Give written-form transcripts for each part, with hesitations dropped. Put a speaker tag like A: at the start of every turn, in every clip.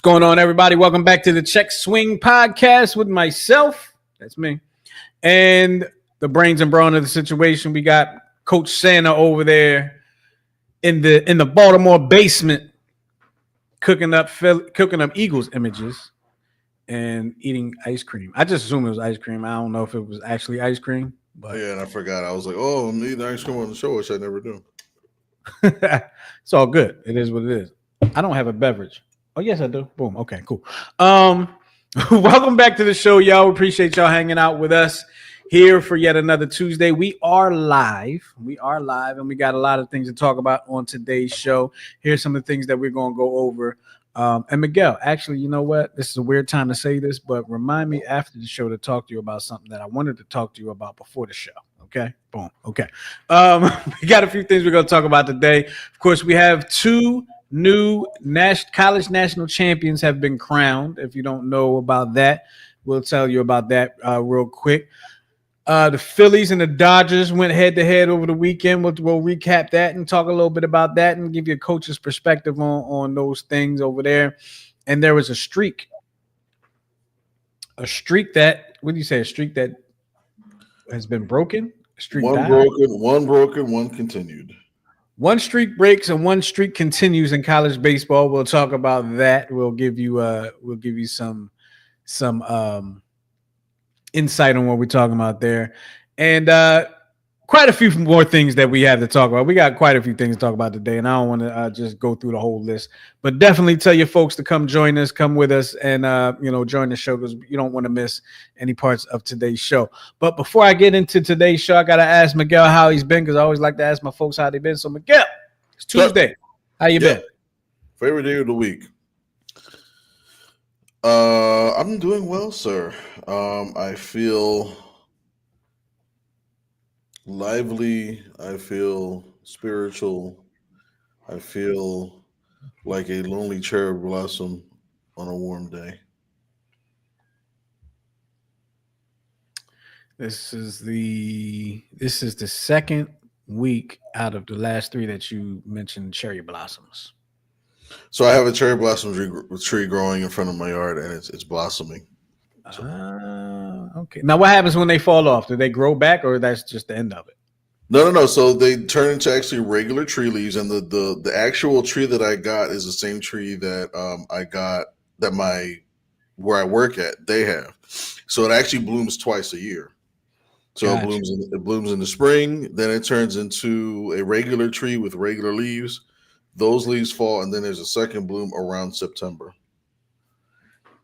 A: going on, everybody? Welcome back to the Check Swing Podcast with myself. That's me. And the brains and brawn of the situation. We got Coach Santa over there in the Baltimore basement cooking up Eagles images and eating ice cream. I just assumed it was ice cream. I don't know if it was actually ice cream. But
B: yeah, and I forgot. I was like, oh, I'm eating ice cream on the show, which I never do.
A: It's all good. It is what it is. I don't have a beverage. Oh, yes, I do. Boom. Okay, cool. Welcome back to the show, y'all. We appreciate y'all hanging out with us here for yet another Tuesday. We are live. And we got a lot of things to talk about on today's show. Here's some of the things that we're going to go over. And Miguel, actually, you know what? This is a weird time to say this, but remind me after the show to talk to you about something that I wanted to talk to you about before the show. Okay, boom. Okay. We got a few things we're going to talk about today. Of course, we have two new college national champions have been crowned. If you don't know about that, we'll tell you about that real quick. The Phillies and the Dodgers went head-to-head over the weekend. We'll recap that and talk a little bit about that and give you a coach's perspective on those things over there. And there was a streak that, what do you say, a streak that has been broken? A streak
B: one
A: died?
B: broken, one continued.
A: One streak breaks and one streak continues in college baseball. We'll talk about that. We'll give you some insight on what we're talking about there, and quite a few more things that we have to talk about. We got quite a few things to talk about today, and I don't want to just go through the whole list, but definitely tell your folks to come join us, come with us, and join the show because you don't want to miss any parts of today's show. But before I get into today's show, I gotta ask Miguel how he's been because I always like to ask my folks how they've been. So Miguel, it's Tuesday. How you been?
B: Favorite day of the week. I'm doing well, sir. I feel lively. I feel spiritual. I feel like a lonely cherry blossom on a warm day.
A: This is the second week out of the last three that you mentioned cherry blossoms.
B: So I have a cherry blossom tree growing in front of my yard, and it's blossoming.
A: Okay. Now, what happens when they fall off? Do they grow back, or that's just the end of it?
B: No. So they turn into actually regular tree leaves, and the actual tree that I got is the same tree that I got where I work at. They have, so it actually blooms twice a year. So
A: Gotcha.
B: it blooms in the spring, then it turns into a regular tree with regular leaves. Those leaves fall, and then there's a second bloom around September.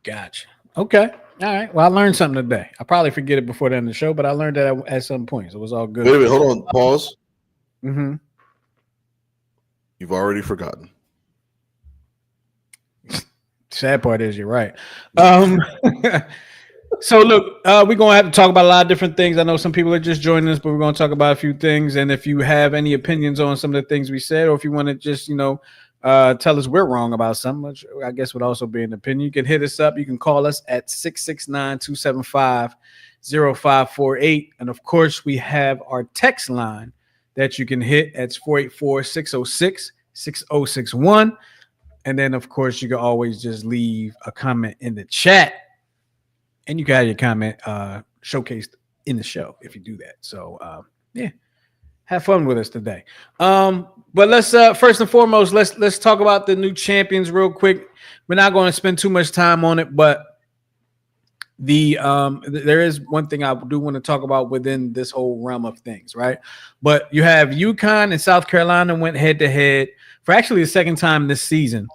A: Gotcha. Okay. All right. Well, I learned something today. I probably forget it before the end of the show, but I learned that at some point. So it was all good.
B: Wait a minute. Hold on. Pause.
A: Mm-hmm.
B: You've already forgotten.
A: Sad part is you're right. So look, we're gonna have to talk about a lot of different things. I know some people are just joining us, but we're gonna talk about a few things. And if you have any opinions on some of the things we said, or if you want to just tell us we're wrong about something, which I guess would also be an opinion, you can hit us up. You can call us at 669-275-0548. And of course, we have our text line that you can hit. It's 484-606-6061. And then, of course, you can always just leave a comment in the chat. And you can have your comment showcased in the show if you do that. So, have fun with us today. But let's first and foremost, let's talk about the new champions real quick. We're not going to spend too much time on it, but there is one thing I do want to talk about within this whole realm of things, right? But you have UCONN and South Carolina went head to head for actually the second time this season.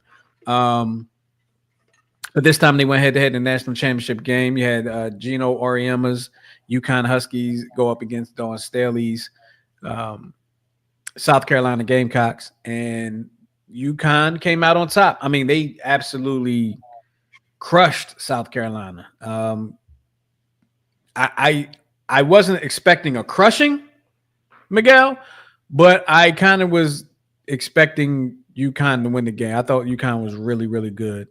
A: But this time they went head-to-head in the national championship game. You had Gino Auriemma's UConn Huskies go up against Dawn Staley's South Carolina Gamecocks, and UConn came out on top. I mean, they absolutely crushed South Carolina. I wasn't expecting a crushing, Miguel, but I kind of was expecting UConn to win the game. I thought UConn was really, really good.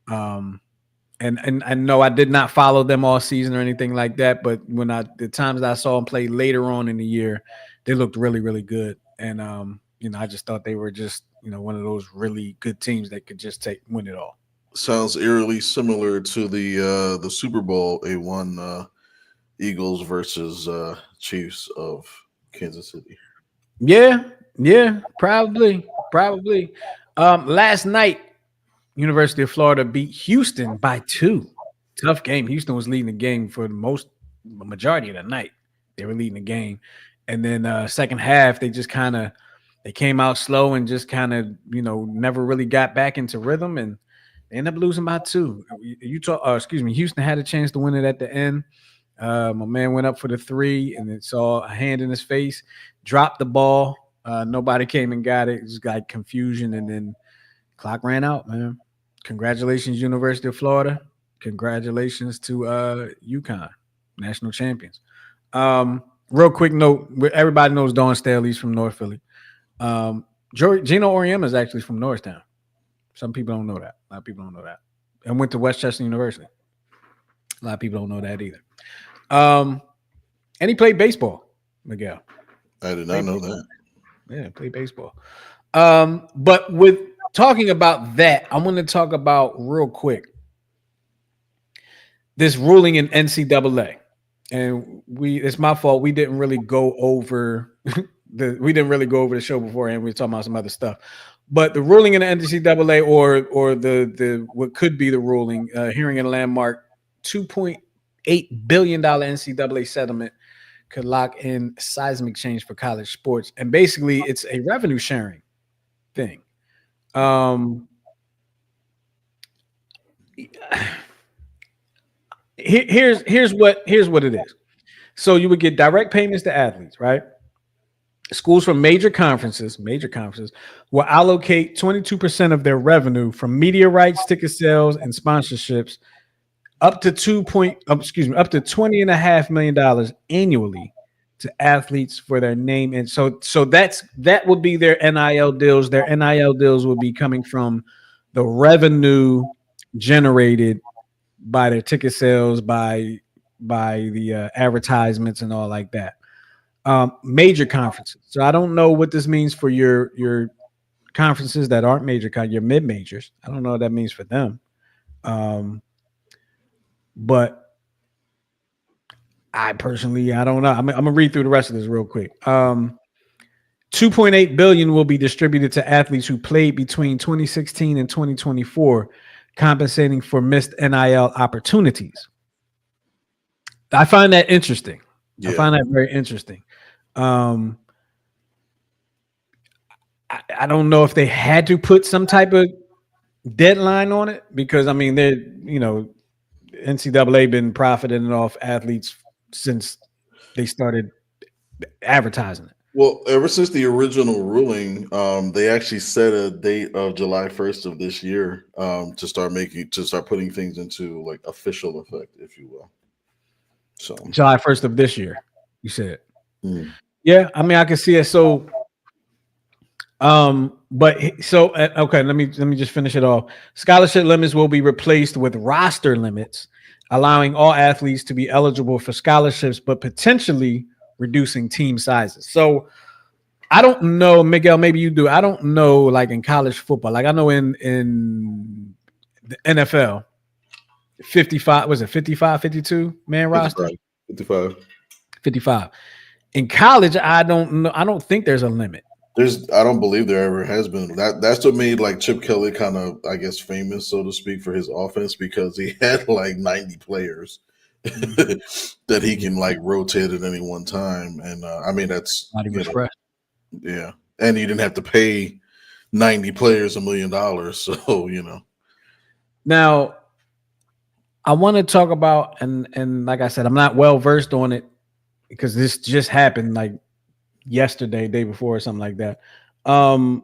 A: And I know I did not follow them all season or anything like that, but the times that I saw them play later on in the year, they looked really, really good. And I just thought they were just one of those really good teams that could just win it all.
B: sounds eerily similar to the Super Bowl they won Eagles versus Chiefs of Kansas City.
A: Yeah, yeah, probably. Last night, University of Florida beat Houston by 2. Tough game. Houston was leading the game for the majority of the night. They were leading the game, and then second half they just kind of they came out slow and just kind of never really got back into rhythm, and they ended up losing by 2. Houston had a chance to win it at the end. My man went up for the 3 and then saw a hand in his face, dropped the ball. Nobody came and got it. It just got confusion, and then clock ran out, man. Congratulations, University of Florida. Congratulations to UConn, national champions. Real quick note: everybody knows Dawn Staley's from North Philly. Gino Auriemma is actually from Norristown. Some people don't know that. A lot of people don't know that. And went to Westchester University. A lot of people don't know that either. And he played baseball, Miguel.
B: I did not know that.
A: Yeah, played baseball. But with talking about that, I want to talk about real quick this ruling in NCAA. And it's my fault. We didn't really go over the show beforehand. We were talking about some other stuff. But the ruling in the NCAA or the what could be the ruling, hearing a landmark $2.8 billion NCAA settlement could lock in seismic change for college sports. And basically it's a revenue sharing thing. Here's what it is. So you would get direct payments to athletes, right? Schools from major conferences will allocate 22% of their revenue from media rights, ticket sales, and sponsorships up to $20.5 million annually to athletes for their name. And so that would be their NIL deals. Their NIL deals will be coming from the revenue generated by their ticket sales, by the advertisements and all like that. Major conferences. So I don't know what this means for your conferences that aren't major, your mid majors. I don't know what that means for them. But I personally, I don't know. I'm gonna read through the rest of this real quick. 2.8 billion will be distributed to athletes who played between 2016 and 2024, compensating for missed NIL opportunities. I find that interesting. Yeah. I find that very interesting. I don't know if they had to put some type of deadline on it because I mean they're NCAA been profiting off athletes since they started advertising it.
B: Well, ever since the original ruling, they actually set a date of July 1st of this year to start putting things into like official effect, if you will. So
A: July 1st of this year, you said. Yeah, I mean I can see it. So okay, let me just finish it off. Scholarship limits will be replaced with roster limits, allowing all athletes to be eligible for scholarships, but potentially reducing team sizes. So I don't know, Miguel, maybe you do. I don't know, like in college football. Like I know in the NFL, 55, was it 55, 52 man roster? 55. In college, I don't know. I don't think there's a limit.
B: I don't believe there ever has been. That's what made like Chip Kelly kind of, I guess, famous, so to speak, for his offense because he had like 90 players that he can like rotate at any one time. And I mean, that's yeah. And you didn't have to pay 90 players $1 million. So,
A: Now, I want to talk about, and like I said, I'm not well versed on it because this just happened like yesterday, day before, or something like that. I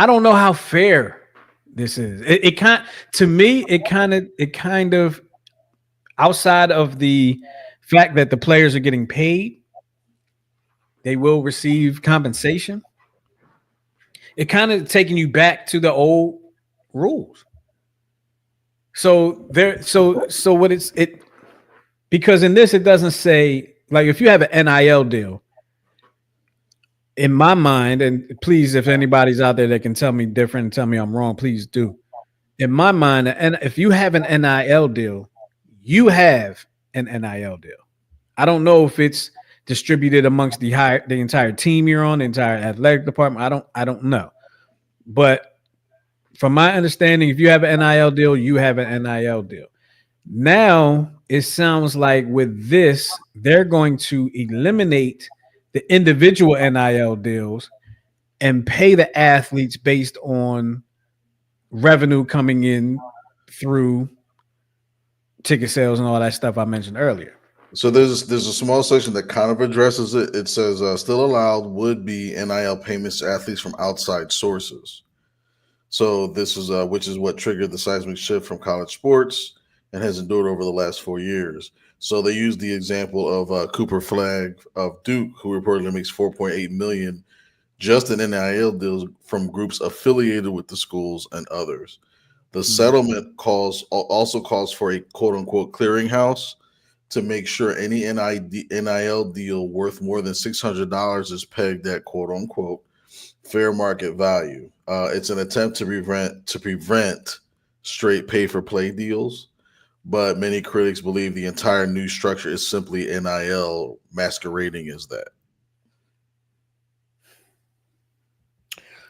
A: don't know how fair this is. It kind of outside of the fact that the players are getting paid, they will receive compensation. It kind of taking you back to the old rules. So what it because in this it doesn't say, like, if you have an NIL deal, in my mind, and please, if anybody's out there that can tell me different and tell me I'm wrong, please do. in my mind, and if you have an NIL deal, you have an NIL deal. I don't know if it's distributed amongst the entire team you're on, the entire athletic department. I don't know. But from my understanding, if you have an NIL deal, you have an NIL deal. Now it sounds like with this, they're going to eliminate the individual NIL deals and pay the athletes based on revenue coming in through ticket sales and all that stuff I mentioned earlier.
B: So there's a small section that kind of addresses it. It says still allowed would be NIL payments to athletes from outside sources. So this is which is what triggered the seismic shift from college sports and has endured over the last 4 years. So they used the example of Cooper Flagg of Duke, who reportedly makes 4.8 million just in NIL deals from groups affiliated with the schools and others. The settlement also calls for a quote unquote clearinghouse to make sure any NIL deal worth more than $600 is pegged at quote unquote fair market value. It's an attempt to prevent straight pay for play deals, but many critics believe the entire new structure is simply NIL masquerading as that.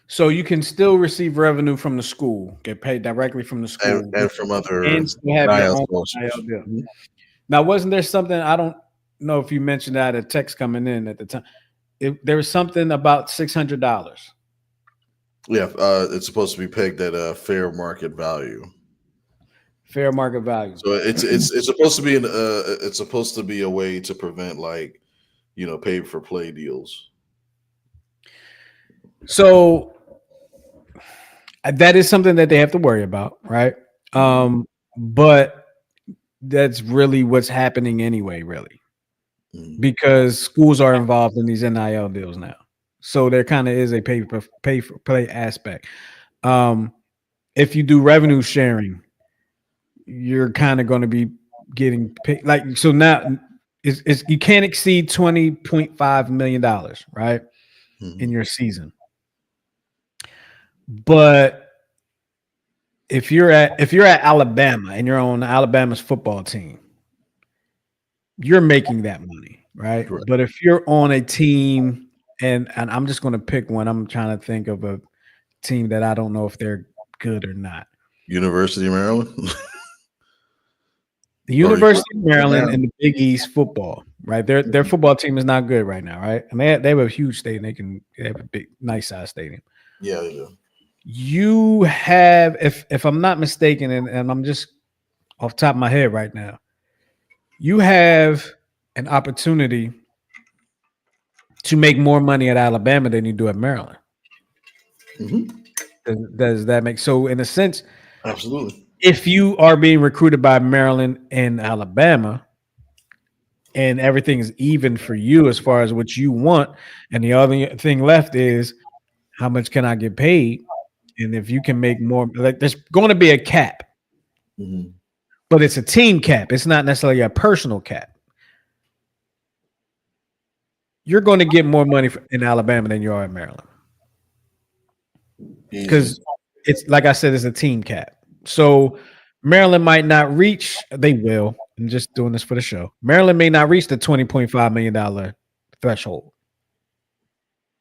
A: So you can still receive revenue from the school, get paid directly from the school,
B: And from other
A: and still have your
B: NIL
A: own
B: sponsors.
A: NIL deal. Now, wasn't there something, I don't know if you mentioned that, a text coming in at the time? There was something about $600.
B: Yeah, it's supposed to be pegged at a fair market value.
A: Fair market value.
B: So it's supposed to be it's supposed to be a way to prevent like pay for play deals.
A: So that is something that they have to worry about, right? But that's really what's happening anyway, really, because schools are involved in these NIL deals now. So there kind of is a pay for play aspect. If you do revenue sharing, you're kind of going to be getting paid. Like, so now it's you can't exceed $20.5 million, right, in your season. But if you're at Alabama and you're on Alabama's football team, you're making that money, right?
B: Correct.
A: But if you're on a team, and I'm just going to pick one, I'm trying to think of a team that I don't know if they're good or not.
B: University of Maryland.
A: The University of Maryland and the Big East football, right? Their football team is not good right now, right? And they have a huge stadium. They have a big, nice size stadium.
B: Yeah, they do.
A: You have, if I'm not mistaken, and I'm just off the top of my head right now, you have an opportunity to make more money at Alabama than you do at Maryland. Does that make so? In a sense,
B: absolutely.
A: If you are being recruited by Maryland and Alabama, and everything is even for you as far as what you want, and the other thing left is how much can I get paid? And if you can make more, like there's going to be a cap, but it's a team cap. It's not necessarily a personal cap. You're going to get more money in Alabama than you are in Maryland, because it's like I said, it's a team cap. So Maryland might not reach. They will. I'm just doing this for the show. Maryland may not reach the $20.5 million threshold,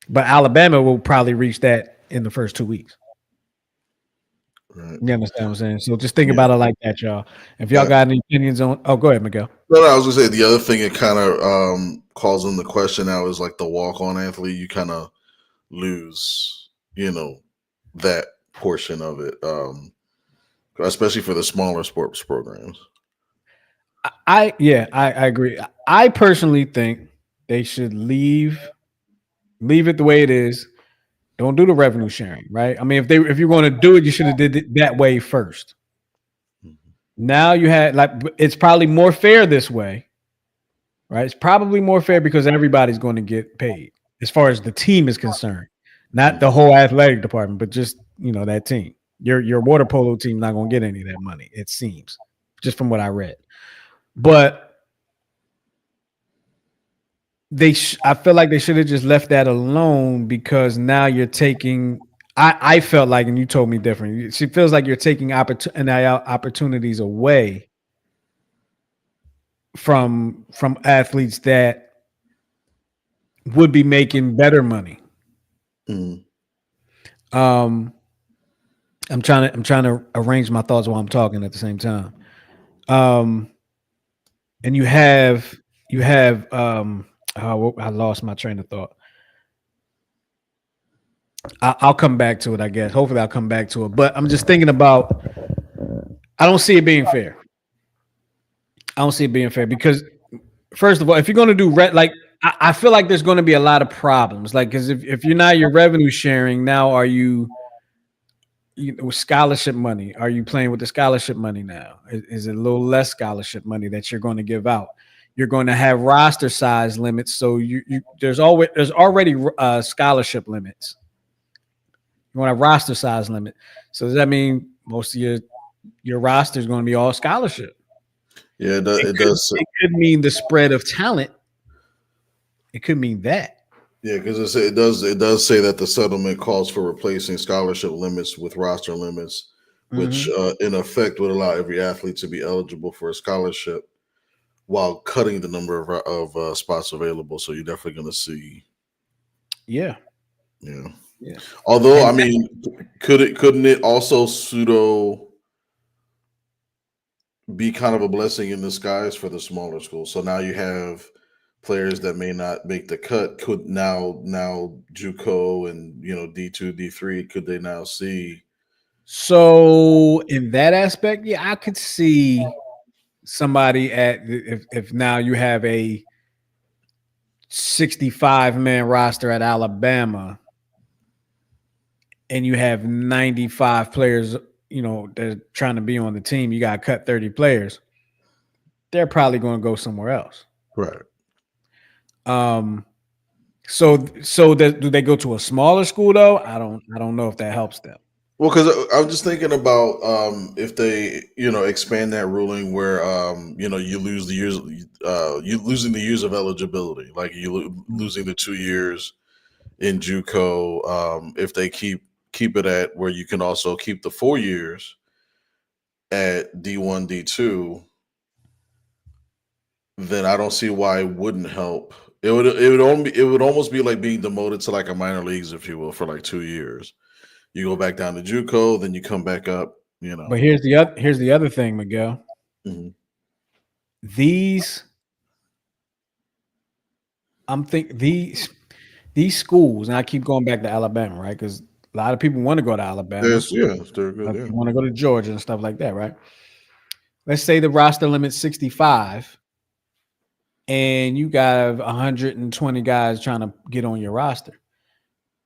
A: but Alabama will probably reach that in the first 2 weeks. Right. You understand what I'm saying? So just think about it like that, y'all. If y'all got any opinions on, go ahead, Miguel.
B: No, I was gonna say the other thing it kind of calls in the question now is like the walk-on athlete. You kind of lose, that portion of it, especially for the smaller sports programs.
A: I agree. I personally think they should leave it the way it is. Don't do the revenue sharing, right? I mean, if you're going to do it, you should have did it that way first. Now you had it's probably more fair this way, right? It's probably more fair because everybody's going to get paid as far as the team is concerned, not the whole athletic department, but just that team. Your water polo team not going to get any of that money. It seems, just from what I read, but. I feel like they should have just left that alone, because now you're taking I felt like, and you told me different. She feels like you're taking NIL opportunities away from athletes that would be making better money.
B: Mm.
A: Um, I'm trying to arrange my thoughts while I'm talking at the same time. Um, and you have oh, I lost my train of thought. I'll come back to it, I guess. Hopefully, I'll come back to it. But I'm just thinking about. I don't see it being fair. I don't see it being fair because, first of all, if you're going to do like, I feel like there's going to be a lot of problems. Like, because if you're not your revenue sharing now, are you know, with scholarship money? Are you playing with the scholarship money now? Is it a little less scholarship money that you're going to give out? You're going to have roster size limits, so there's already scholarship limits. You want a roster size limit. So does that mean most of your roster is going to be all scholarship?
B: Yeah, it does.
A: It could mean the spread of talent. It could mean that.
B: Yeah, because it does say that the settlement calls for replacing scholarship limits with roster limits, which
A: Mm-hmm.
B: in effect would allow every athlete to be eligible for a scholarship while cutting the number of spots available. So you're definitely going to see,
A: Yeah.
B: yeah.
A: Yeah.
B: Although,
A: And
B: I mean, couldn't it also pseudo be kind of a blessing in disguise for the smaller schools? So now you have players that may not make the cut could now JUCO and D2 D3 could they now see.
A: so in that aspect, yeah, I could see somebody at if now you have a 65-man roster at Alabama and you have 95 players, you know, they're trying to be on the team, you got to cut 30 players. They're probably going to go somewhere else.
B: Right.
A: Um, do they go to a smaller school though? I don't know if that helps them.
B: Well, because I'm just thinking about if they expand that ruling where you lose the years, you losing the years of eligibility, like losing the 2 years in JUCO. If they keep it at where you can also keep the 4 years at D1 D2, then I don't see why it wouldn't help. It would almost be like being demoted to like a minor leagues, if you will, for like 2 years. You go back down to JUCO, then you come back up.
A: But here's the other thing, Miguel.
B: Mhm.
A: These I'm think these schools, and I keep going back to Alabama, right? Because a lot of people want to go to Alabama.
B: They're
A: A lot
B: good.
A: of
B: Yeah.
A: people want to go to Georgia and stuff like that, right? Let's say the roster limit's 65, and you got 120 guys trying to get on your roster.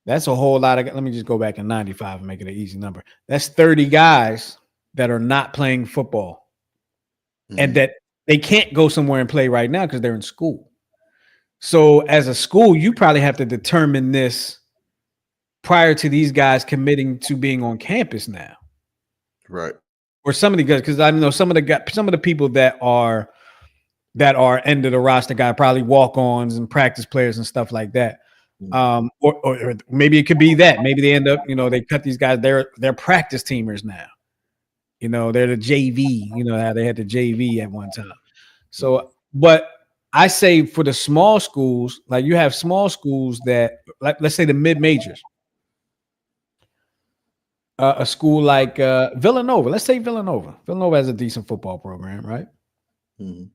A: That's a whole lot of. Let me just go back in 95 and make it an easy number. That's 30 guys that are not playing football, and
B: Mhm.
A: that they can't go somewhere and play right now because they're in school. So as a school, you probably have to determine this prior to these guys committing to being on campus now,
B: Right.
A: or some of the guys, because I know some of the people that are end of the roster guy probably walk-ons and practice players and stuff like that.
B: Mhm.
A: Or maybe it could be that maybe they end up, they cut these guys. They're practice teamers now. They're the JV. You know how they had the JV at one time. So, but I say for the small schools, like you have small schools that, like let's say the mid majors, a school like Villanova. Let's say Villanova. Villanova has a decent football program, right?
B: Mhm.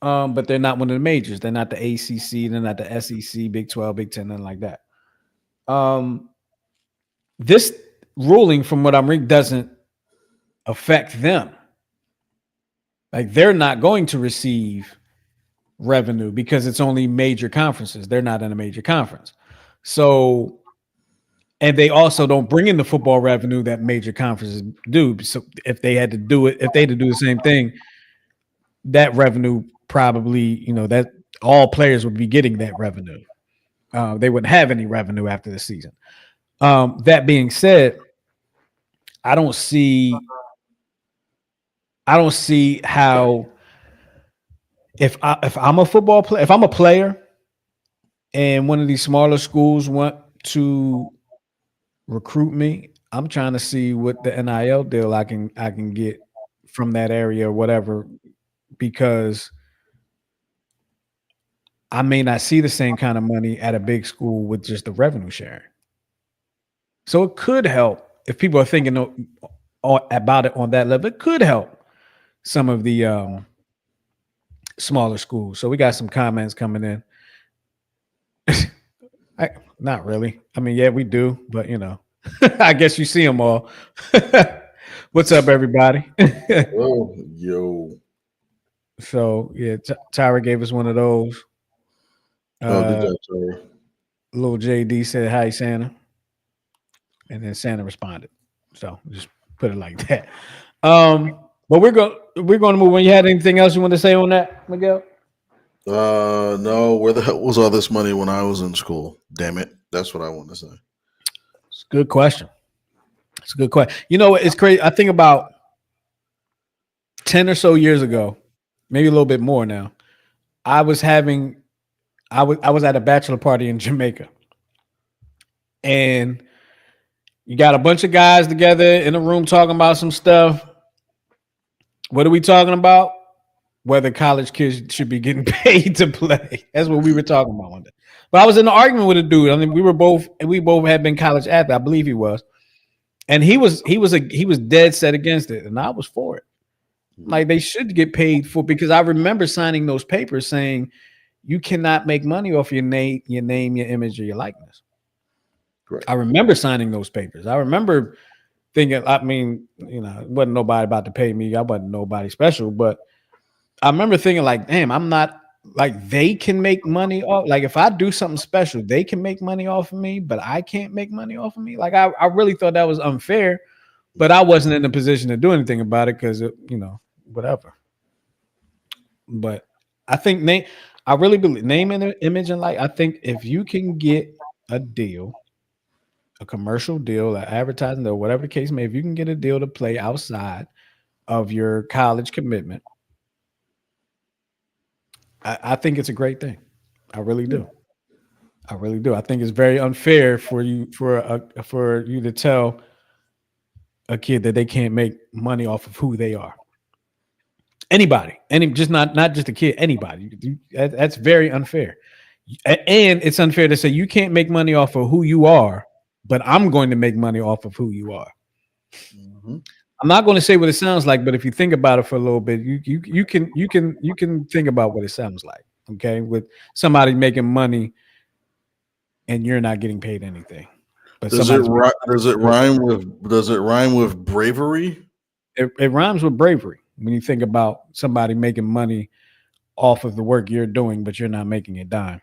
A: But they're not one of the majors. They're not the ACC. They're not the SEC, Big 12, Big 10, nothing like that. This ruling, from what I'm reading, doesn't affect them. Like they're not going to receive revenue because it's only major conferences. They're not in a major conference. So, and they also don't bring in the football revenue that major conferences do. So if they had to do it, if they had to do the same thing, that revenue probably, that all players would be getting that revenue. They wouldn't have any revenue after the season. That being said, I don't see how if I'm a football player, if I'm a player and one of these smaller schools want to recruit me. I'm trying to see what the NIL deal I can get from that area or whatever, because I may not see the same kind of money at a big school with just the revenue sharing. So it could help if people are thinking about it on that level. It could help some of the smaller schools. So we got some comments coming in. Not really. I mean, yeah, we do, but I guess you see them all. What's up, everybody?
B: Oh, yo.
A: So yeah, Tyra gave us one of those.
B: Oh, good
A: Uh,
B: job, sorry.
A: little JD said, "Hi, Santa," and then Santa responded. So just put it like that. But we're going to move on. You had anything else you want to say on that, Miguel?
B: No, where the hell was all this money when I was in school? Damn it. That's what I want to say.
A: It's a good question. It's a good question. You know what? It's crazy. I think about 10 or so years ago, maybe a little bit more now. I was having I was at a bachelor party in Jamaica, and you got a bunch of guys together in a room talking about some stuff. What are we talking about? Whether college kids should be getting paid to play. That's what we were talking about one day. But I was in an argument with a dude. I mean, we both had been college athletes. I believe he was, and he was dead set against it, and I was for it. Like they should get paid for, because I remember signing those papers saying you cannot make money off your name, your image, or your likeness.
B: Correct.
A: I remember signing those papers. I remember thinking, I mean, it wasn't nobody about to pay me. I wasn't nobody special, but I remember thinking like, damn, I'm not like they can make money off. Like if I do something special, they can make money off of me, but I can't make money off of me. Like I really thought that was unfair, but I wasn't in a position to do anything about it because whatever. But I think I really believe name and image and like I think if you can get a deal, a commercial deal, an advertising deal, whatever the case may, if you can get a deal to play outside of your college commitment, I think it's a great thing. I really do. I really do. I think it's very unfair for you to tell a kid that they can't make money off of who they are. Anybody, just not just a kid. Anybody. That's very unfair, and it's unfair to say you can't make money off of who you are, but I'm going to make money off of who you are.
B: Mm-hmm.
A: I'm not going to say what it sounds like, but if you think about it for a little bit, you can think about what it sounds like. Okay, with somebody making money and you're not getting paid anything, but
B: Does it
A: somebody's making
B: does it rhyme with bravery?
A: it rhymes with bravery when you think about somebody making money off of the work you're doing, but you're not making a dime.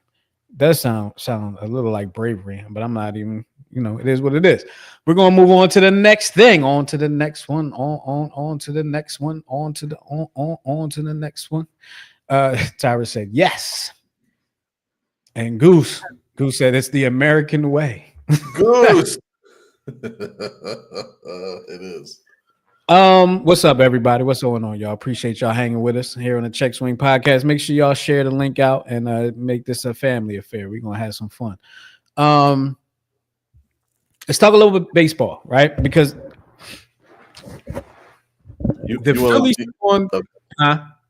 A: Does sound a little like bravery, but I'm not even. It is what it is. We're gonna move on to the next thing, on to the next one, on to the next one, on to the next one. Tyra said yes, and Goose said it's the American way.
B: Goose. It is.
A: What's up, everybody? What's going on, y'all? Appreciate y'all hanging with us here on the Check Swing Podcast. Make sure y'all share the link out and make this a family affair. We're gonna have some fun. Let's talk a little bit baseball, right? Because the Phillies on.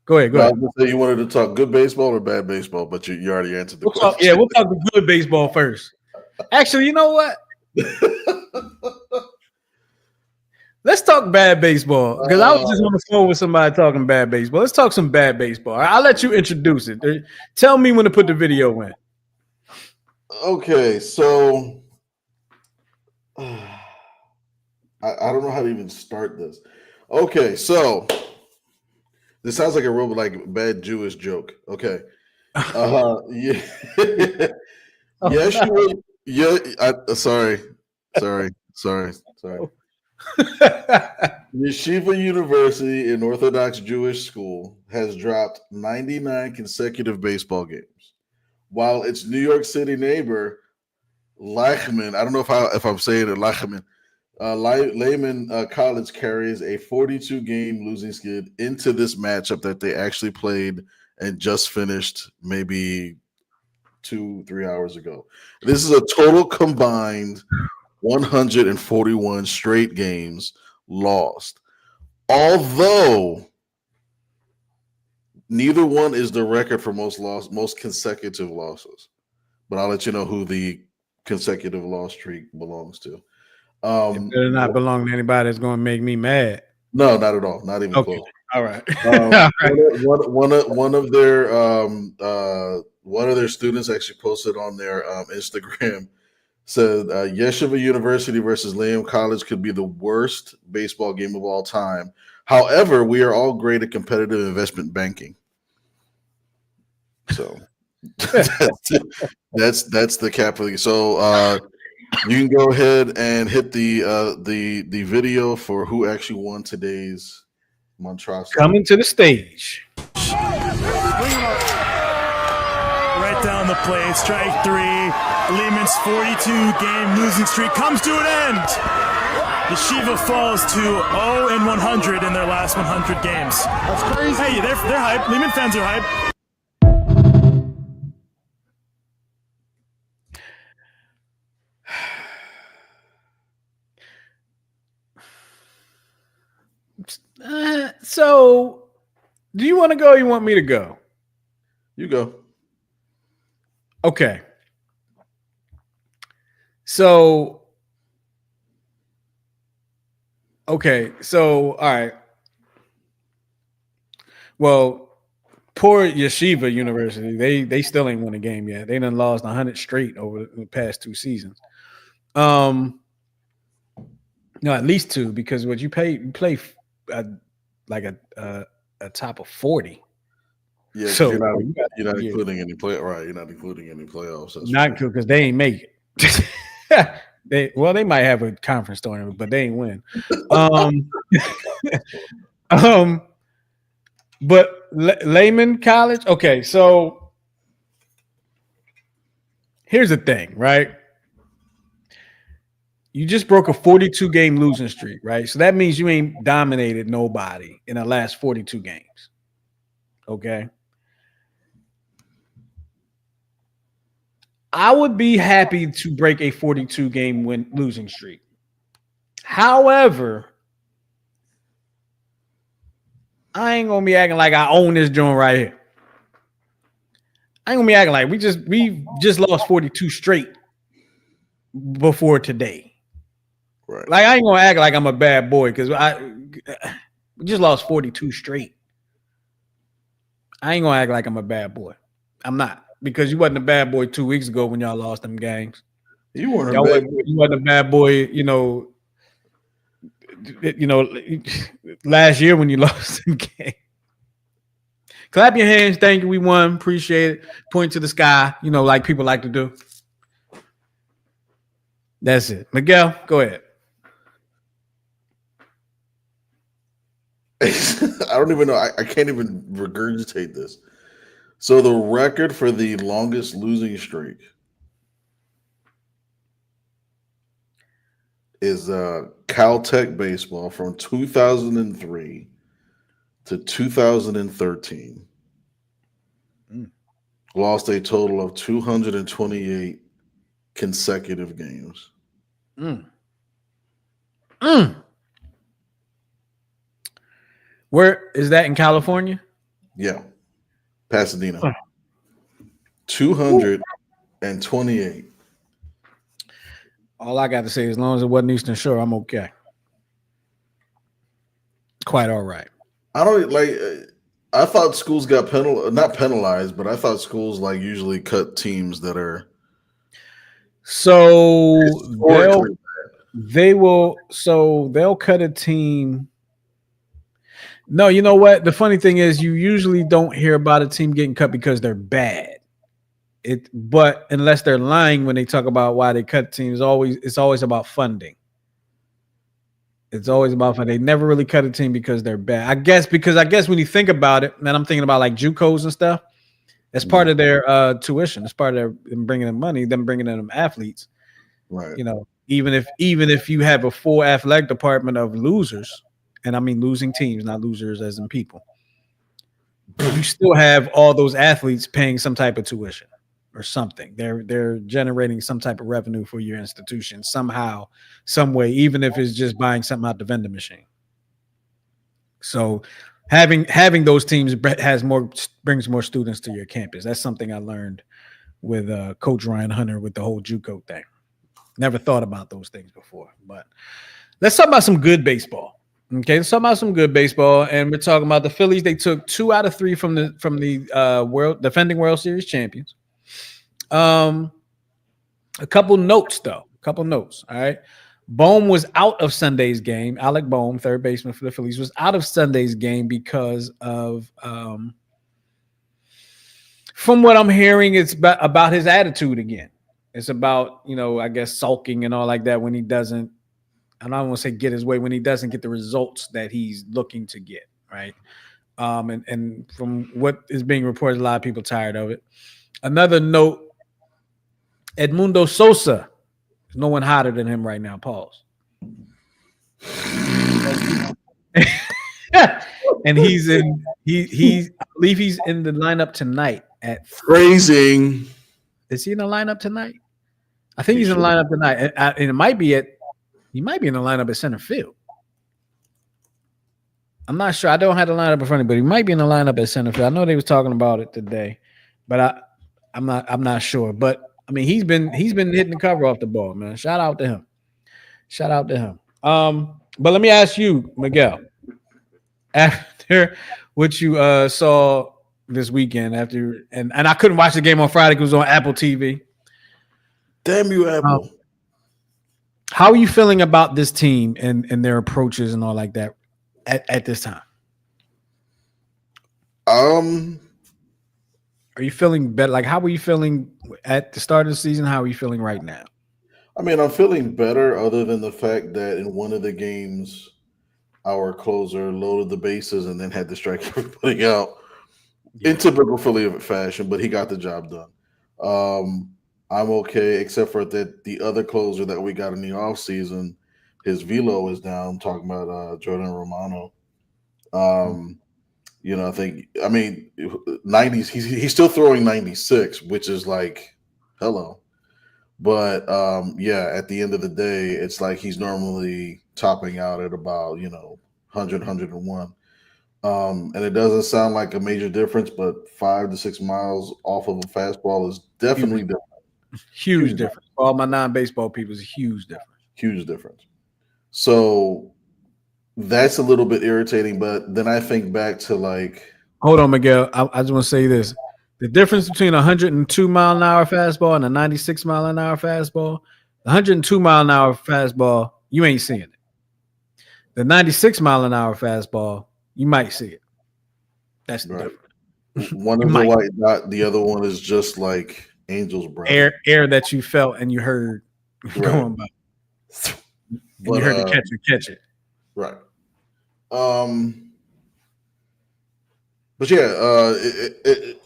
A: Go ahead.
B: I was gonna say you wanted to talk good baseball or bad baseball, but you already answered the question.
A: We'll talk the good baseball first. Actually, you know what? Let's talk bad baseball, because I was just on the phone with somebody talking bad baseball. Let's talk some bad baseball. I'll let you introduce it. Tell me when to put the video in.
B: Okay, so I don't know how to even start this. Okay, so this sounds like a real bad Jewish joke. Okay, yeah, yes, you were. Yeah, sorry. Yeshiva University, an Orthodox Jewish school, has dropped 99 consecutive baseball games, while its New York City neighbor, Leichman, I don't know if I'm saying it, Leichman, Lehman College carries a 42-game losing skid into this matchup that they actually played and just finished maybe 2-3 hours ago. This is a total combined 141 straight games lost. Although neither one is the record for most consecutive losses. But I'll let you know who the consecutive loss streak belongs to.
A: It better not belong to anybody that's going to make me mad.
B: No, not at all. Not even close.
A: All right.
B: All right. One of their students actually posted on their Instagram, said Yeshiva University versus Lamb College could be the worst baseball game of all time. However, we are all great at competitive investment banking. So that's the cap of the. So you can go ahead and hit the video for who actually won today's monstrosity.
A: Coming to the stage.
C: Right down the plate, strike three. Lehman's 42-game losing streak comes to an end. Yeshiva falls to 0-100 in their last 100 games. That's crazy. Hey, they're hype. Lehman fans are hype.
A: So, do you want to go or you want me to go?
B: You go.
A: Okay. So, all right. Well, poor Yeshiva University, they still ain't won a game yet. They done lost 100 straight over the past 2 seasons. No, at least 2, because what you play like a top of 40.
B: Yeah,
A: so
B: you're not including any right. You're not including any playoffs. That's
A: not because they ain't make it. they might have a conference tournament, but they ain't win. But Lehman College. Okay, so here's the thing, right? You just broke a 42-game losing streak, right? So that means you ain't dominated nobody in the last 42 games. Okay. I would be happy to break a 42-game losing streak. However, I ain't gonna be acting like I own this joint right here. I ain't gonna be acting like we just lost 42 straight before today.
B: Right.
A: Like I ain't gonna act like I'm a bad boy because we just lost 42 straight. I ain't gonna act like I'm a bad boy. I'm not, because you wasn't a bad boy 2 weeks ago when y'all lost them games.
B: You weren't
A: you wasn't a bad boy, last year when you lost them games. Clap your hands, thank you. We won, appreciate it. Point to the sky, like people like to do. That's it. Miguel, go ahead.
B: I don't even know. I can't even regurgitate this. So the record for the longest losing streak is Caltech baseball from 2003 to 2013. Lost a total of 228 consecutive games.
A: Where is that, in California?
B: Yeah. Pasadena. 228.
A: All I got to say, as long as it wasn't Eastern Shore, I'm okay. Quite all right.
B: I don't like. I thought schools got not penalized, but I thought schools usually cut teams that are.
A: So they'll cut a team. No, you know what? The funny thing is, you usually don't hear about a team getting cut because they're bad. But unless they're lying when they talk about why they cut teams, it's always about funding. It's always about funding. They never really cut a team because they're bad. I guess when you think about it, man, I'm thinking about like JUCOs and stuff. That's part of their tuition. It's part of them bringing in money, them bringing in them athletes.
B: Right.
A: Even if you have a full athletic department of losers, and I mean losing teams, not losers as in people, you still have all those athletes paying some type of tuition. or something. They're generating some type of revenue for your institution somehow, some way, even if it's just buying something out the vending machine. So having those teams brings more students to your campus. That's something I learned with Coach Ryan Hunter with the whole JUCO thing. Never thought about those things before, but let's talk about some good baseball. Okay, let's talk about some good baseball, and we're talking about the Phillies. They took 2 out of 3 from the world defending World Series champions. A couple notes, though. All right. Bohm was out of Sunday's game. Alec Bohm, third baseman for the Phillies, was out of Sunday's game because of, from what I'm hearing, it's about his attitude again. It's about, I guess, sulking and all like that when he doesn't, I don't want to say get his way, when he doesn't get the results that he's looking to get, right? And from what is being reported, a lot of people tired of it. Another note, Edmundo Sosa. There's no one hotter than him right now. Pause. And he's in. I believe he's in the lineup tonight at
B: Phrasing.
A: Is he in the lineup tonight? I think he's in the lineup tonight, and it might be he might be in the lineup at center field. I'm not sure. I don't have the lineup in front of me, but he might be in the lineup at center field. I know they was talking about it today, but I'm not sure. But I mean, he's been hitting the cover off the ball, man. Shout out to him. But let me ask you, Miguel, after what you saw this weekend, and I couldn't watch the game on Friday because it was on Apple TV.
B: Damn you, Apple.
A: How are you feeling about this team and their approaches and all like that at this time? Are you feeling better? Like, how were you feeling at the start of the season? How are you feeling right now?
B: I mean, I'm feeling better other than the fact that in one of the games, our closer loaded the bases and then had to strike everybody out in typical Philly fashion, but he got the job done. I'm okay, except for that the other closer that we got in the offseason, his velo is down. I'm talking about Jordan Romano. I think 90s. He's still throwing 96, which is like hello. But at the end of the day, it's like he's normally topping out at about 100, 101. And it doesn't sound like a major difference, but 5 to 6 miles off of a fastball is definitely different.
A: Huge difference. For all my non-baseball people, is a huge difference.
B: Huge difference. So that's a little bit irritating, but then I think back to like.
A: Hold on, Miguel. I just want to say this. The difference between a 102 mile an hour fastball and a 96 mile an hour fastball, the 102 mile an hour fastball, you ain't seeing it. The 96 mile an hour fastball, you might see it. That's the difference.
B: One is a white dot, the other one is just like Angel's breath.
A: Air that you felt and you heard going by. And you heard the catch it.
B: Right. But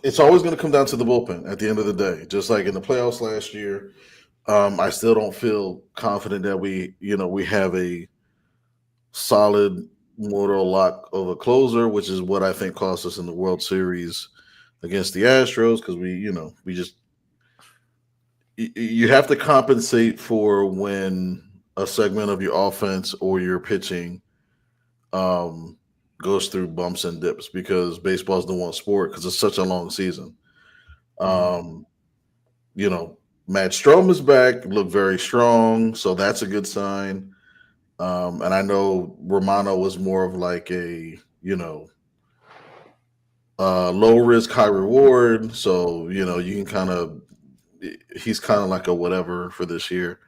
B: it's always going to come down to the bullpen at the end of the day. Just like in the playoffs last year, I still don't feel confident that we have a solid mortal lock of a closer, which is what I think cost us in the World Series against the Astros, because you have to compensate for when a segment of your offense or your pitching goes through bumps and dips, because baseball is the one sport because it's such a long season. Matt Strohm is back, looked very strong, so that's a good sign. And I know Romano was more of like a low risk, high reward. So you can he's kind of like a whatever for this year.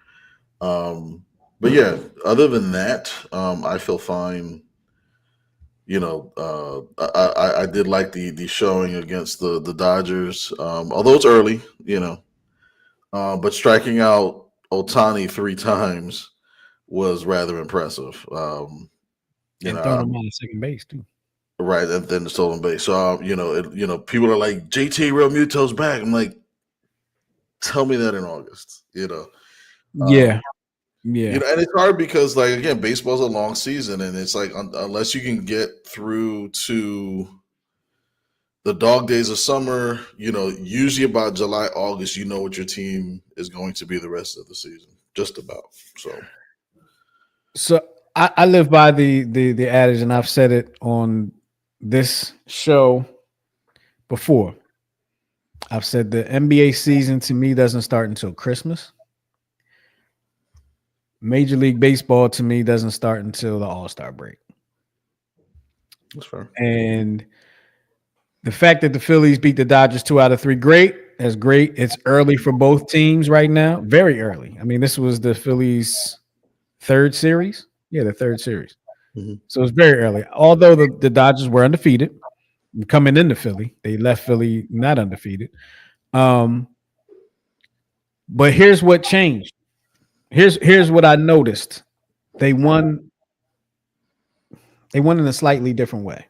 B: But yeah, other than that, I feel fine. I did like the showing against the Dodgers, although it's early, but striking out Ohtani 3 times was rather impressive.
A: And throwing him on second base too.
B: Right, and then the stolen base. So people are like, JT Realmuto's back. I'm like, tell me that in August.
A: Yeah.
B: And it's hard because, like, again, baseball's a long season, and it's like unless you can get through to the dog days of summer, usually about July, August, you know what your team is going to be the rest of the season. Just about.
A: So I live by the adage, and I've said it on this show before. I've said the NBA season to me doesn't start until Christmas. Major League Baseball to me doesn't start until the All-Star break.
B: That's fair.
A: And the fact that the Phillies beat the Dodgers 2 out of 3, great. That's great. It's early for both teams right now. Very early. I mean, this was the Phillies' third series. Yeah, the third series.
B: Mm-hmm.
A: So it's very early. Although the Dodgers were undefeated coming into Philly, they left Philly not undefeated. But here's what changed. Here's what I noticed. They won in a slightly different way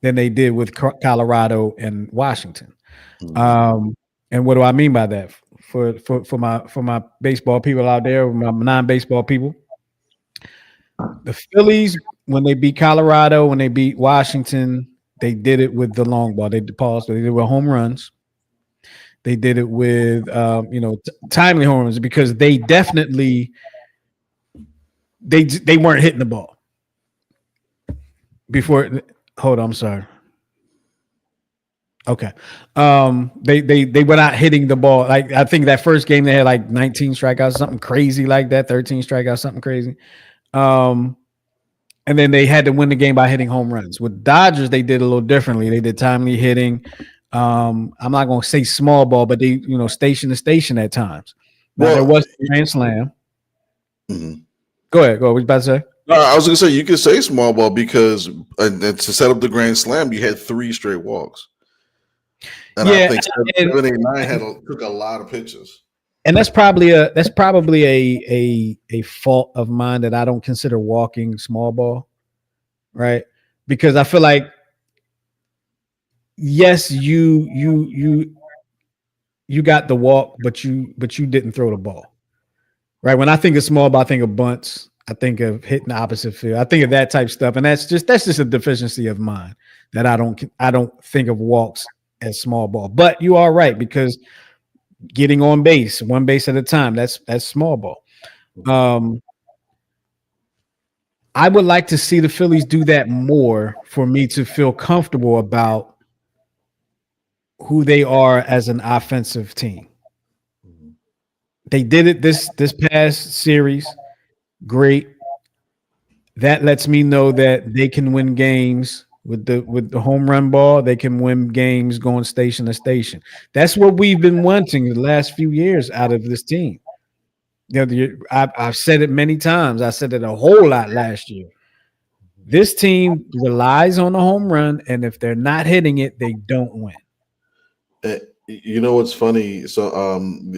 A: than they did with Colorado and Washington.
B: Mm-hmm.
A: And what do I mean by that? For my baseball people out there, my non-baseball people, the Phillies, when they beat Colorado, when they beat Washington, they did it with the long ball. They did it with home runs. They did it with timely home runs because they definitely they weren't hitting the ball before. Hold on, I'm sorry. Okay. They were not hitting the ball. Like I think that first game they had like 19 strikeouts, something crazy like that, 13 strikeouts, something crazy. And then they had to win the game by hitting home runs. With Dodgers, they did a little differently. They did timely hitting. I'm not going to say small ball, but they, station to station at times. Now, there was a grand slam.
B: Mm-hmm.
A: Go ahead. What you about to say?
B: No, I was going to say you could say small ball because to set up the grand slam, you had 3 straight walks. And I think 7, 8, 9 took a lot of pitches.
A: And that's probably a fault of mine that I don't consider walking small ball, right? Because I feel like yes, you got the walk, but you didn't throw the ball, right? When I think of small ball, I think of bunts. I think of hitting the opposite field. I think of that type of stuff, and that's just a deficiency of mine that I don't think of walks as small ball. But you are right because getting on base, one base at a time, that's small ball. I would like to see the Phillies do that more for me to feel comfortable about who they are as an offensive team. They did it this past series. Great. That lets me know that they can win games with the home run ball. They can win games going station to station. That's what we've been wanting the last few years out of this team. I've said it many times. I said it a whole lot last year. This team relies on the home run, and if they're not hitting it, they don't win.
B: You know what's funny? So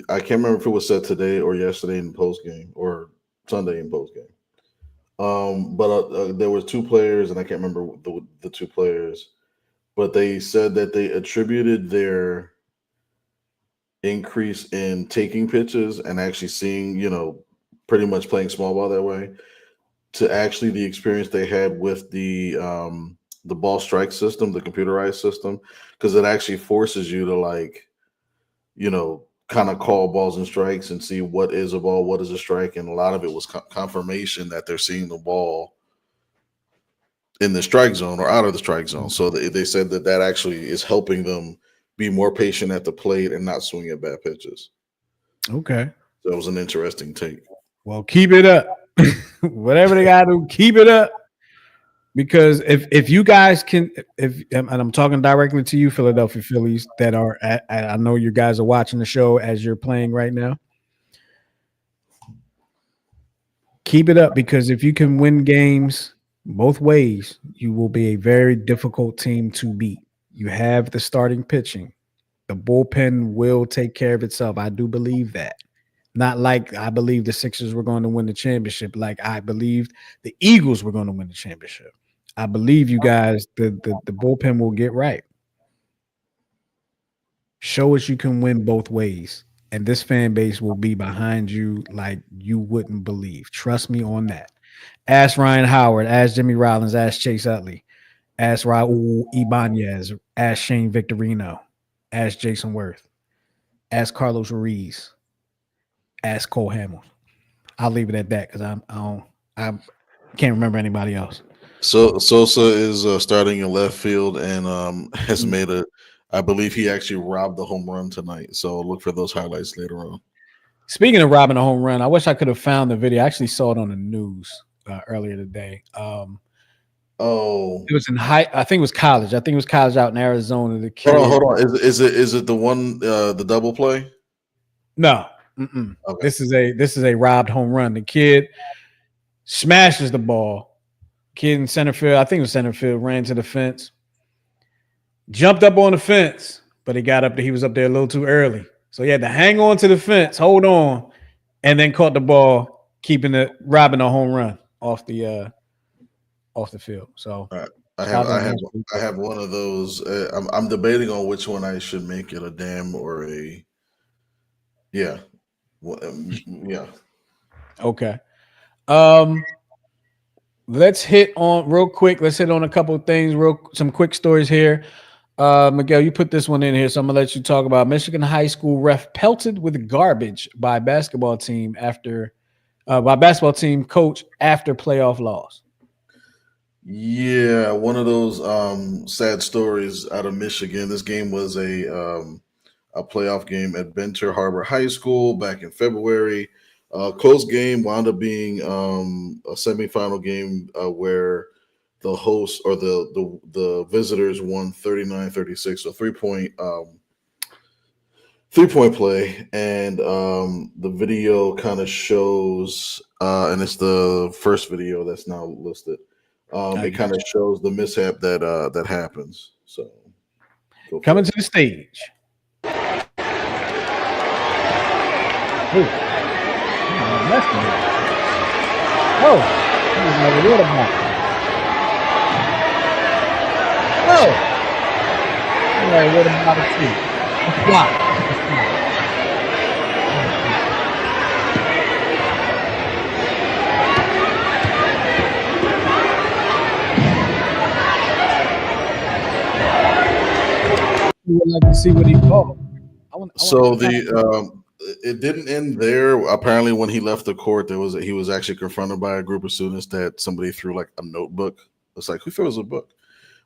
B: I can't remember if it was said today or yesterday in post game or Sunday in post game. But there was 2 players, and I can't remember the 2 players, but they said that they attributed their increase in taking pitches and actually seeing, pretty much playing small ball that way to actually the experience they had with the ball strike system, the computerized system, because it actually forces you to kind of call balls and strikes and see what is a ball, what is a strike. And a lot of it was confirmation that they're seeing the ball in the strike zone or out of the strike zone. So they said that actually is helping them be more patient at the plate and not swing at bad pitches.
A: Okay.
B: So it was an interesting take.
A: Well, keep it up. Whatever they got to do, keep it up. Because if you guys can, and I'm talking directly to you, Philadelphia Phillies, that are I know you guys are watching the show as you're playing right now. Keep it up, because if you can win games both ways, you will be a very difficult team to beat. You have the starting pitching. The bullpen will take care of itself. I do believe that. Not like I believe the Sixers were going to win the championship, like I believed the Eagles were going to win the championship. I believe you guys, the bullpen will get right. Show us you can win both ways, and this fan base will be behind you like you wouldn't believe. Trust me on that. Ask Ryan Howard, ask Jimmy Rollins, ask Chase Utley. Ask Raul Ibanez. Ask Shane Victorino. Ask Jason Worth. Ask Carlos Ruiz. Ask Cole Hamels. I'll leave it at that because I can't remember anybody else.
B: So Sosa is starting in left field and has made a. I believe he actually robbed the home run tonight. So look for those highlights later on.
A: Speaking of robbing a home run, I wish I could have found the video. I actually saw it on the news earlier today.
B: Oh,
A: It was in I think it was college. I think it was college out in Arizona. The kid.
B: hold on. Is it the one the double play?
A: No. Okay.
B: Okay.
A: This is a robbed home run. The kid smashes the ball. Kid in center field, I think it was center field, ran to the fence, jumped up on the fence, but he was up there a little too early. So he had to hang on to the fence, hold on, and then caught the ball, robbing a home run off the field. So
B: right. I have one of those. I'm debating on which one I should make it, a dam or a yeah. Yeah.
A: Okay. Let's hit on real quick. Let's hit on a couple of things, some quick stories here. Miguel, you put this one in here, so I'm gonna let you talk about Michigan high school ref pelted with garbage by basketball team coach after playoff loss.
B: Yeah, one of those sad stories out of Michigan. This game was a playoff game at Benton Harbor High School back in February. Close game wound up being a semifinal game where the hosts or the visitors won 39-36, so three-point play. And the video kind of shows, and it's the first video that's now listed. It kind of shows the mishap that happens. So
A: coming to the stage. Oh, what about it? Oh, what about it too? Wow. We would like to see what he called.
B: It didn't end there. Apparently, when he left the court, he was actually confronted by a group of students that somebody threw like a notebook. It's like, who throws a book?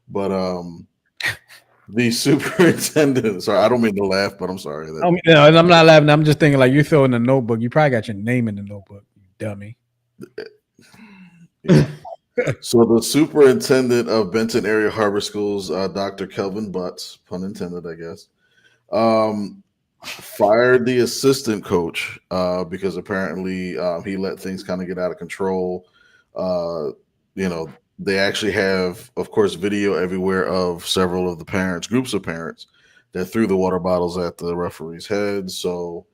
B: But the superintendent. Sorry, I don't mean to laugh, but I'm sorry.
A: I'm not laughing. I'm just thinking like you're throwing a notebook. You probably got your name in the notebook, you dummy.
B: Yeah. So the superintendent of Benton Area Harbor Schools, Dr. Kelvin Butts, pun intended, I guess, fired the assistant coach because apparently he let things kind of get out of control. They actually have, of course, video everywhere of several of the groups of parents that threw the water bottles at the referee's head. So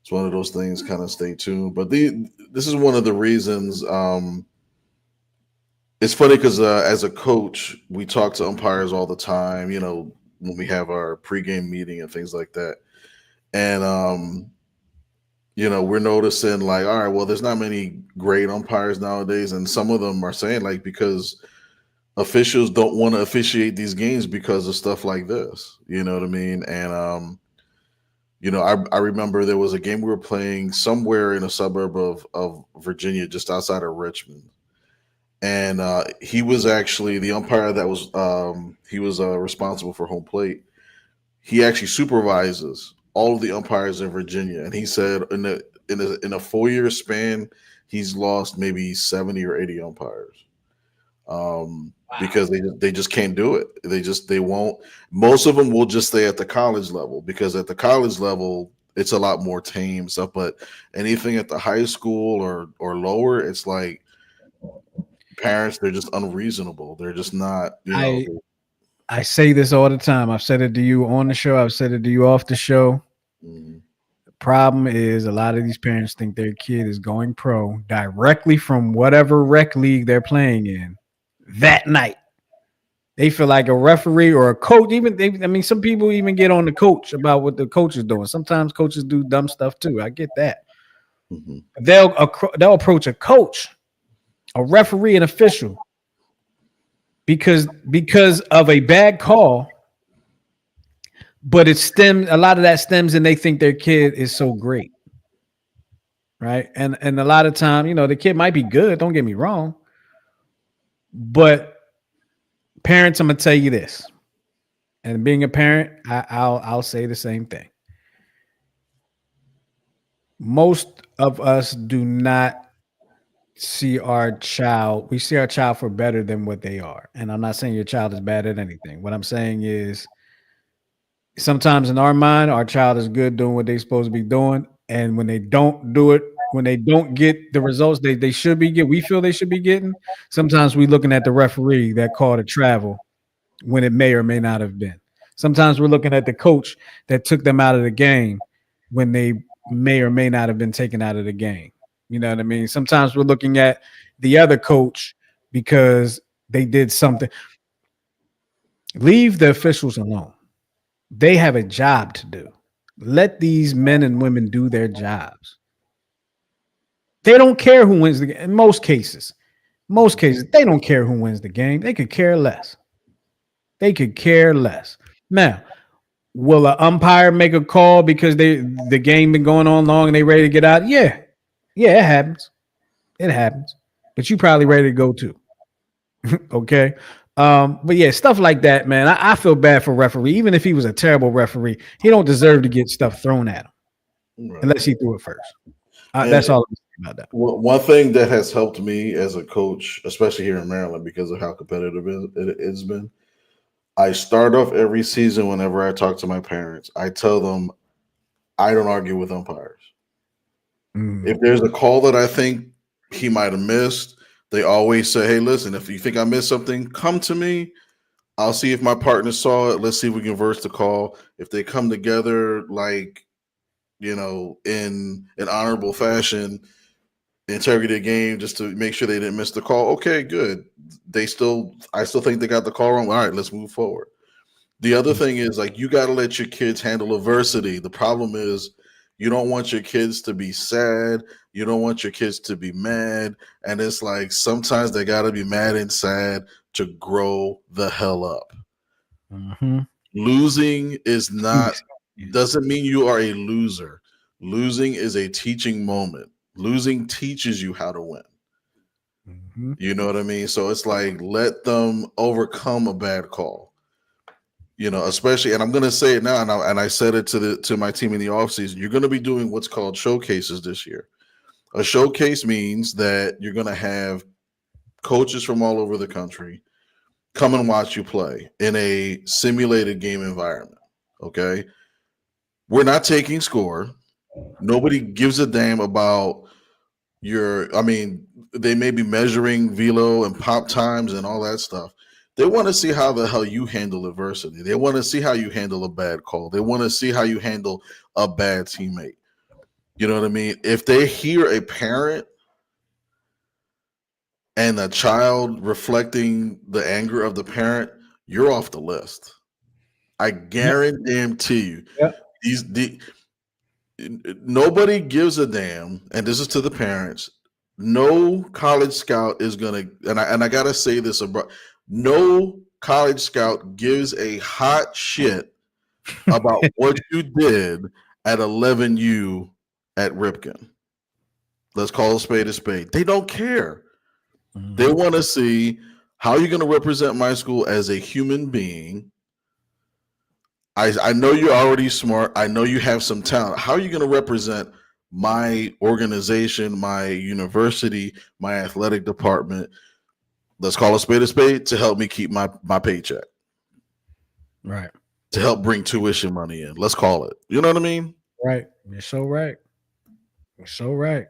B: it's one of those things, kind of stay tuned. But this is one of the reasons. It's funny because as a coach, we talk to umpires all the time, when we have our pregame meeting and things like that. And, we're noticing like, all right, well, there's not many great umpires nowadays. And some of them are saying like, because officials don't want to officiate these games because of stuff like this, you know what I mean? And, I remember there was a game we were playing somewhere in a suburb of Virginia, just outside of Richmond. And he was actually the umpire that was, he was responsible for home plate. He actually supervises all of the umpires in Virginia, and he said in a 4-year span, he's lost maybe 70 or 80 umpires, because they just can't do it. They won't. Most of them will just stay at the college level because at the college level it's a lot more tame stuff. But anything at the high school or lower, it's like parents, they're just unreasonable. They're just not.
A: I say this all the time. I've said it to you on the show. I've said it to you off the show.
B: Mm-hmm.
A: The problem is a lot of these parents think their kid is going pro directly from whatever rec league they're playing in that night. They feel like a referee or a coach. Some people even get on the coach about what the coach is doing. Sometimes coaches do dumb stuff too. I get that.
B: Mm-hmm.
A: They'll approach a coach, a referee, an official, because of a bad call, but a lot of that stems and they think their kid is so great. Right. And a lot of time, the kid might be good, don't get me wrong. But parents, I'm gonna tell you this. And being a parent, I'll say the same thing. Most of us do not see our child. We see our child for better than what they are. And I'm not saying your child is bad at anything. What I'm saying is sometimes in our mind, our child is good doing what they're supposed to be doing. And when they don't do it, when they don't get the results they should be getting, we feel they should be getting. Sometimes we're looking at the referee that called a travel when it may or may not have been. Sometimes we're looking at the coach that took them out of the game when they may or may not have been taken out of the game. You know what I mean? Sometimes we're looking at the other coach because they did something. Leave the officials alone. They have a job to do. Let these men and women do their jobs. They don't care who wins the game. In most cases, they don't care who wins the game. They could care less. They could care less. Now, will an umpire make a call because the game been going on long and they ready to get out? Yeah, it happens. It happens. But you probably ready to go too. Okay. But yeah, stuff like that, man. I feel bad for referee. Even if he was a terrible referee, he don't deserve to get stuff thrown at him unless he threw it first. That's all I'm saying about that.
B: One thing that has helped me as a coach, especially here in Maryland, because of how competitive it's been, I start off every season whenever I talk to my parents, I tell them I don't argue with umpires. If there's a call that I think he might have missed, they always say, hey, listen, if you think I missed something, come to me. I'll see if my partner saw it. Let's see if we can reverse the call. If they come together in an honorable fashion, integrity of the game, just to make sure they didn't miss the call. Okay, good. I still think they got the call wrong. All right, let's move forward. The other thing is you got to let your kids handle adversity. The problem is you don't want your kids to be sad. You don't want your kids to be mad. And it's sometimes they got to be mad and sad to grow the hell up.
A: Mm-hmm.
B: Losing doesn't mean you are a loser. Losing is a teaching moment. Losing teaches you how to win.
A: Mm-hmm.
B: You know what I mean? So it's let them overcome a bad call. Especially, and I'm going to say it now, and I said it to my team in the offseason, you're going to be doing what's called showcases this year. A showcase means that you're going to have coaches from all over the country come and watch you play in a simulated game environment. Okay? We're not taking score. Nobody gives a damn about they may be measuring velo and pop times and all that stuff. They want to see how the hell you handle adversity. They want to see how you handle a bad call. They want to see how you handle a bad teammate. You know what I mean? If they hear a parent and a child reflecting the anger of the parent, you're off the list. I guarantee you. Nobody gives a damn, and this is to the parents. No college scout is gonna, and I gotta say this about. No college scout gives a hot shit about what you did at 11U at Ripken. Let's call a spade a spade. They don't care. Mm-hmm. They want to see how you're going to represent my school as a human being. I know you're already smart. I know you have some talent. How are you going to represent my organization, my university, my athletic department? Let's call a spade to help me keep my paycheck.
A: Right.
B: To help bring tuition money in. Let's call it. You know what I mean?
A: Right. You're so right. You're so right.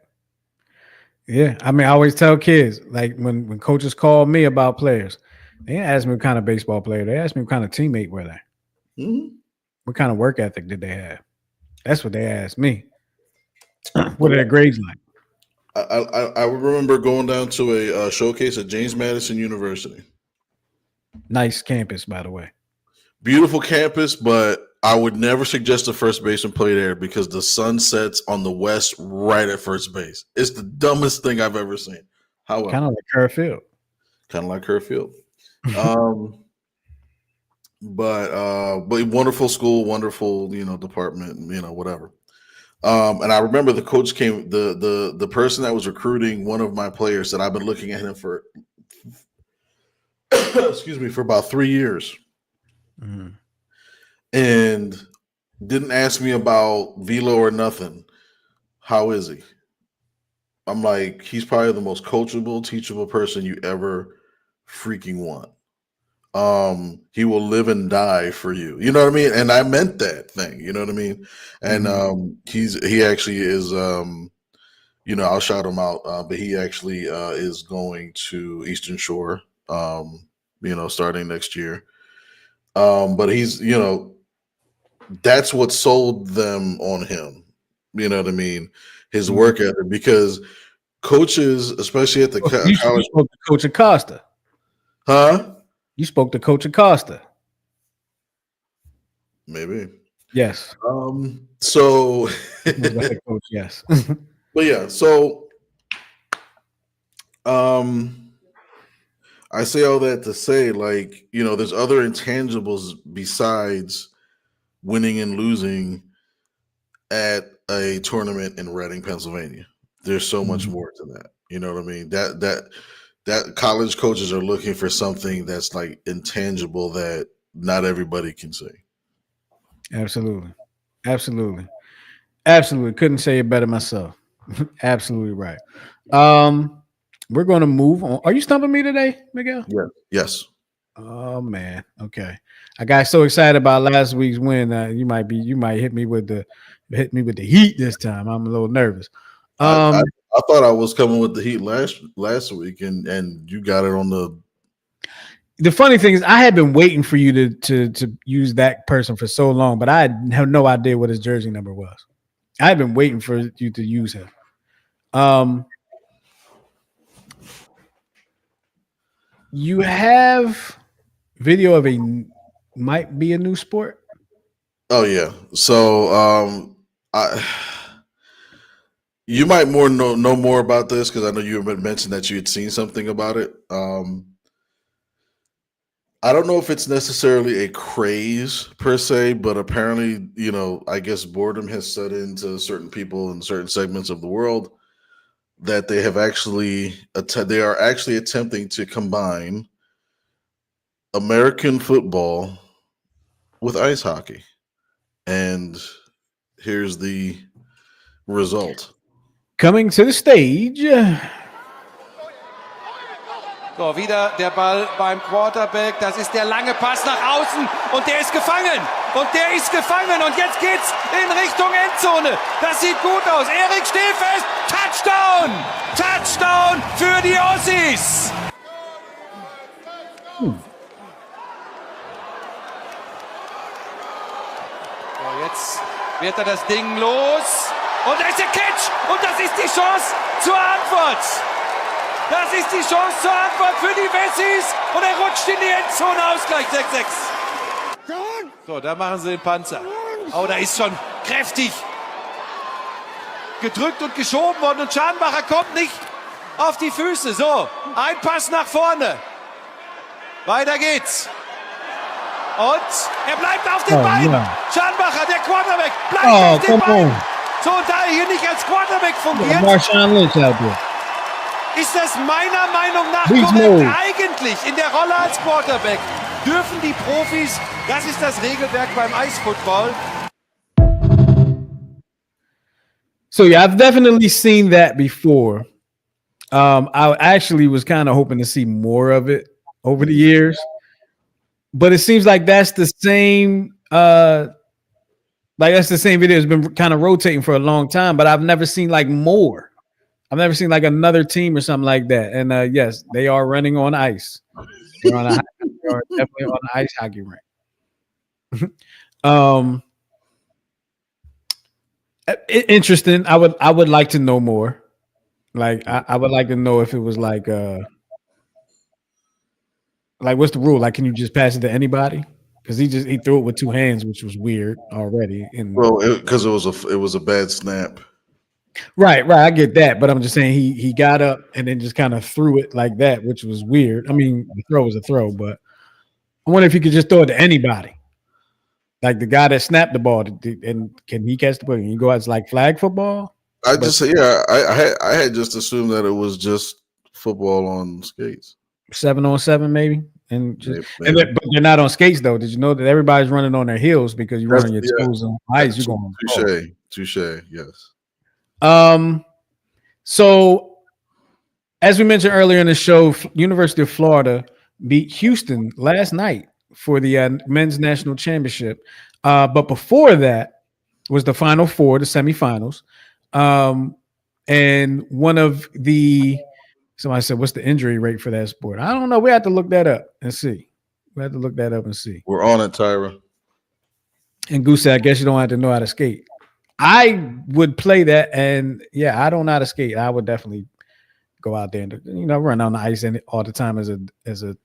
A: Yeah. I always tell kids, when coaches call me about players, they didn't ask me what kind of baseball player. They asked me what kind of teammate were they. Mm-hmm. What kind of work ethic did they have? That's what they asked me. What are their grades like?
B: I remember going down to a showcase at James Madison University.
A: Nice campus, by the way.
B: Beautiful campus, but I would never suggest a first baseman play there because the sun sets on the west right at first base. It's the dumbest thing I've ever seen. However,
A: kind of like Kerr Field.
B: But wonderful school, wonderful, department, whatever. And I remember the coach came, the person that was recruiting one of my players that I've been looking at him for, excuse me, for about 3 years, and didn't ask me about Velo or nothing. How is he? I'm like, he's probably the most coachable, teachable person you ever freaking want. He will live and die for you. You know what I mean? And I meant that thing. You know what I mean? And he actually is. I'll shout him out. But he actually is going to Eastern Shore. Starting next year. But he's that's what sold them on him. You know what I mean? His work ethic, because coaches, especially at the college,
A: you spoke to Coach Acosta,
B: huh?
A: You spoke to Coach Acosta,
B: maybe.
A: Yes.
B: So,
A: Coach, yes.
B: But yeah, so, I say all that to say, like, there's other intangibles besides winning and losing at a tournament in Reading, Pennsylvania. There's so much more to that. You know what I mean? That college coaches are looking for something that's like intangible that not everybody can see.
A: Absolutely. Couldn't say it better myself. Absolutely right. We're going to move on. Are you stumping me today, Miguel?
B: Yeah. Yes.
A: Oh man. Okay. I got so excited about last week's win. You might hit me with the heat this time. I'm a little nervous.
B: I thought I was coming with the heat last week, and you got it on the.
A: The funny thing is, I had been waiting for you to use that person for so long, but I have no idea what his jersey number was. I had been waiting for you to use him. You have video of might be a new sport.
B: Oh yeah. So you might know more about this because I know you had mentioned that you had seen something about it. I don't know if it's necessarily a craze per se, but apparently, I guess boredom has set into certain people in certain segments of the world that they have they are actually attempting to combine American football with ice hockey. And here's the result.
A: Coming to the stage.
D: So, wieder der Ball beim Quarterback. Das ist der lange Pass nach außen. Und der ist gefangen. Und der ist gefangen. Und jetzt geht's in Richtung Endzone. Das sieht gut aus. Erik Stehfest. Touchdown. Touchdown für die Ossis. So, jetzt wird er das Ding los. Und da ist der Catch. Und das ist die Chance zur Antwort. Das ist die Chance zur Antwort für die Wessis. Und er rutscht in die Endzone. Ausgleich 6-6. So, da machen sie den Panzer. Oh, da ist schon kräftig gedrückt und geschoben worden. Und Scharnbacher kommt nicht auf die Füße. So, ein Pass nach vorne. Weiter geht's. Und er bleibt auf den Beinen.
A: Ja.
D: Scharnbacher, der Quarterback, bleibt auf den Beinen. So, und da er hier nicht als Quarterback fungiert, ist das meiner Meinung nach korrekt. Eigentlich in der Rolle als Quarterback dürfen die Profis, das ist das Regelwerk beim Eisfootball.
A: So yeah, I've definitely seen that before. I actually was kind of hoping to see more of it over the years, but it seems like that's the same. That's the same video. It's been kind of rotating for a long time, but I've never seen like more. I've never seen like another team or something like that. And yes, they are running on ice. They are definitely on the ice hockey rink. Interesting. I would like to know more. Like I would like to know if it was like what's the rule? Like, can you just pass it to anybody? Because he threw it with two hands, which was weird already. And
B: well, because it was a bad snap.
A: Right. I get that, but I'm just saying he got up and then just kind of threw it like that, which was weird. I mean, the throw was a throw, but I wonder if he could just throw it to anybody, like the guy that snapped the ball, and can he catch the ball? Can you go out as like flag football?
B: I had just assumed that it was just football on skates.
A: 7-on-7 maybe, and just
B: Maybe.
A: but they're not on skates though. Did you know that everybody's running on their heels because you run on your toes on ice? You're going
B: Touche. Yes.
A: So as we mentioned earlier in the show, University of Florida beat Houston last night for the men's national championship. But before that was the Final Four, the semifinals. And one of somebody said, what's the injury rate for that sport? I don't know. We have to look that up and see. We're on
B: it, Tyra.
A: And Goose said, I guess you don't have to know how to skate. I would play that, and yeah, I don't know how to skate. I would definitely go out there and run on the ice all the time as a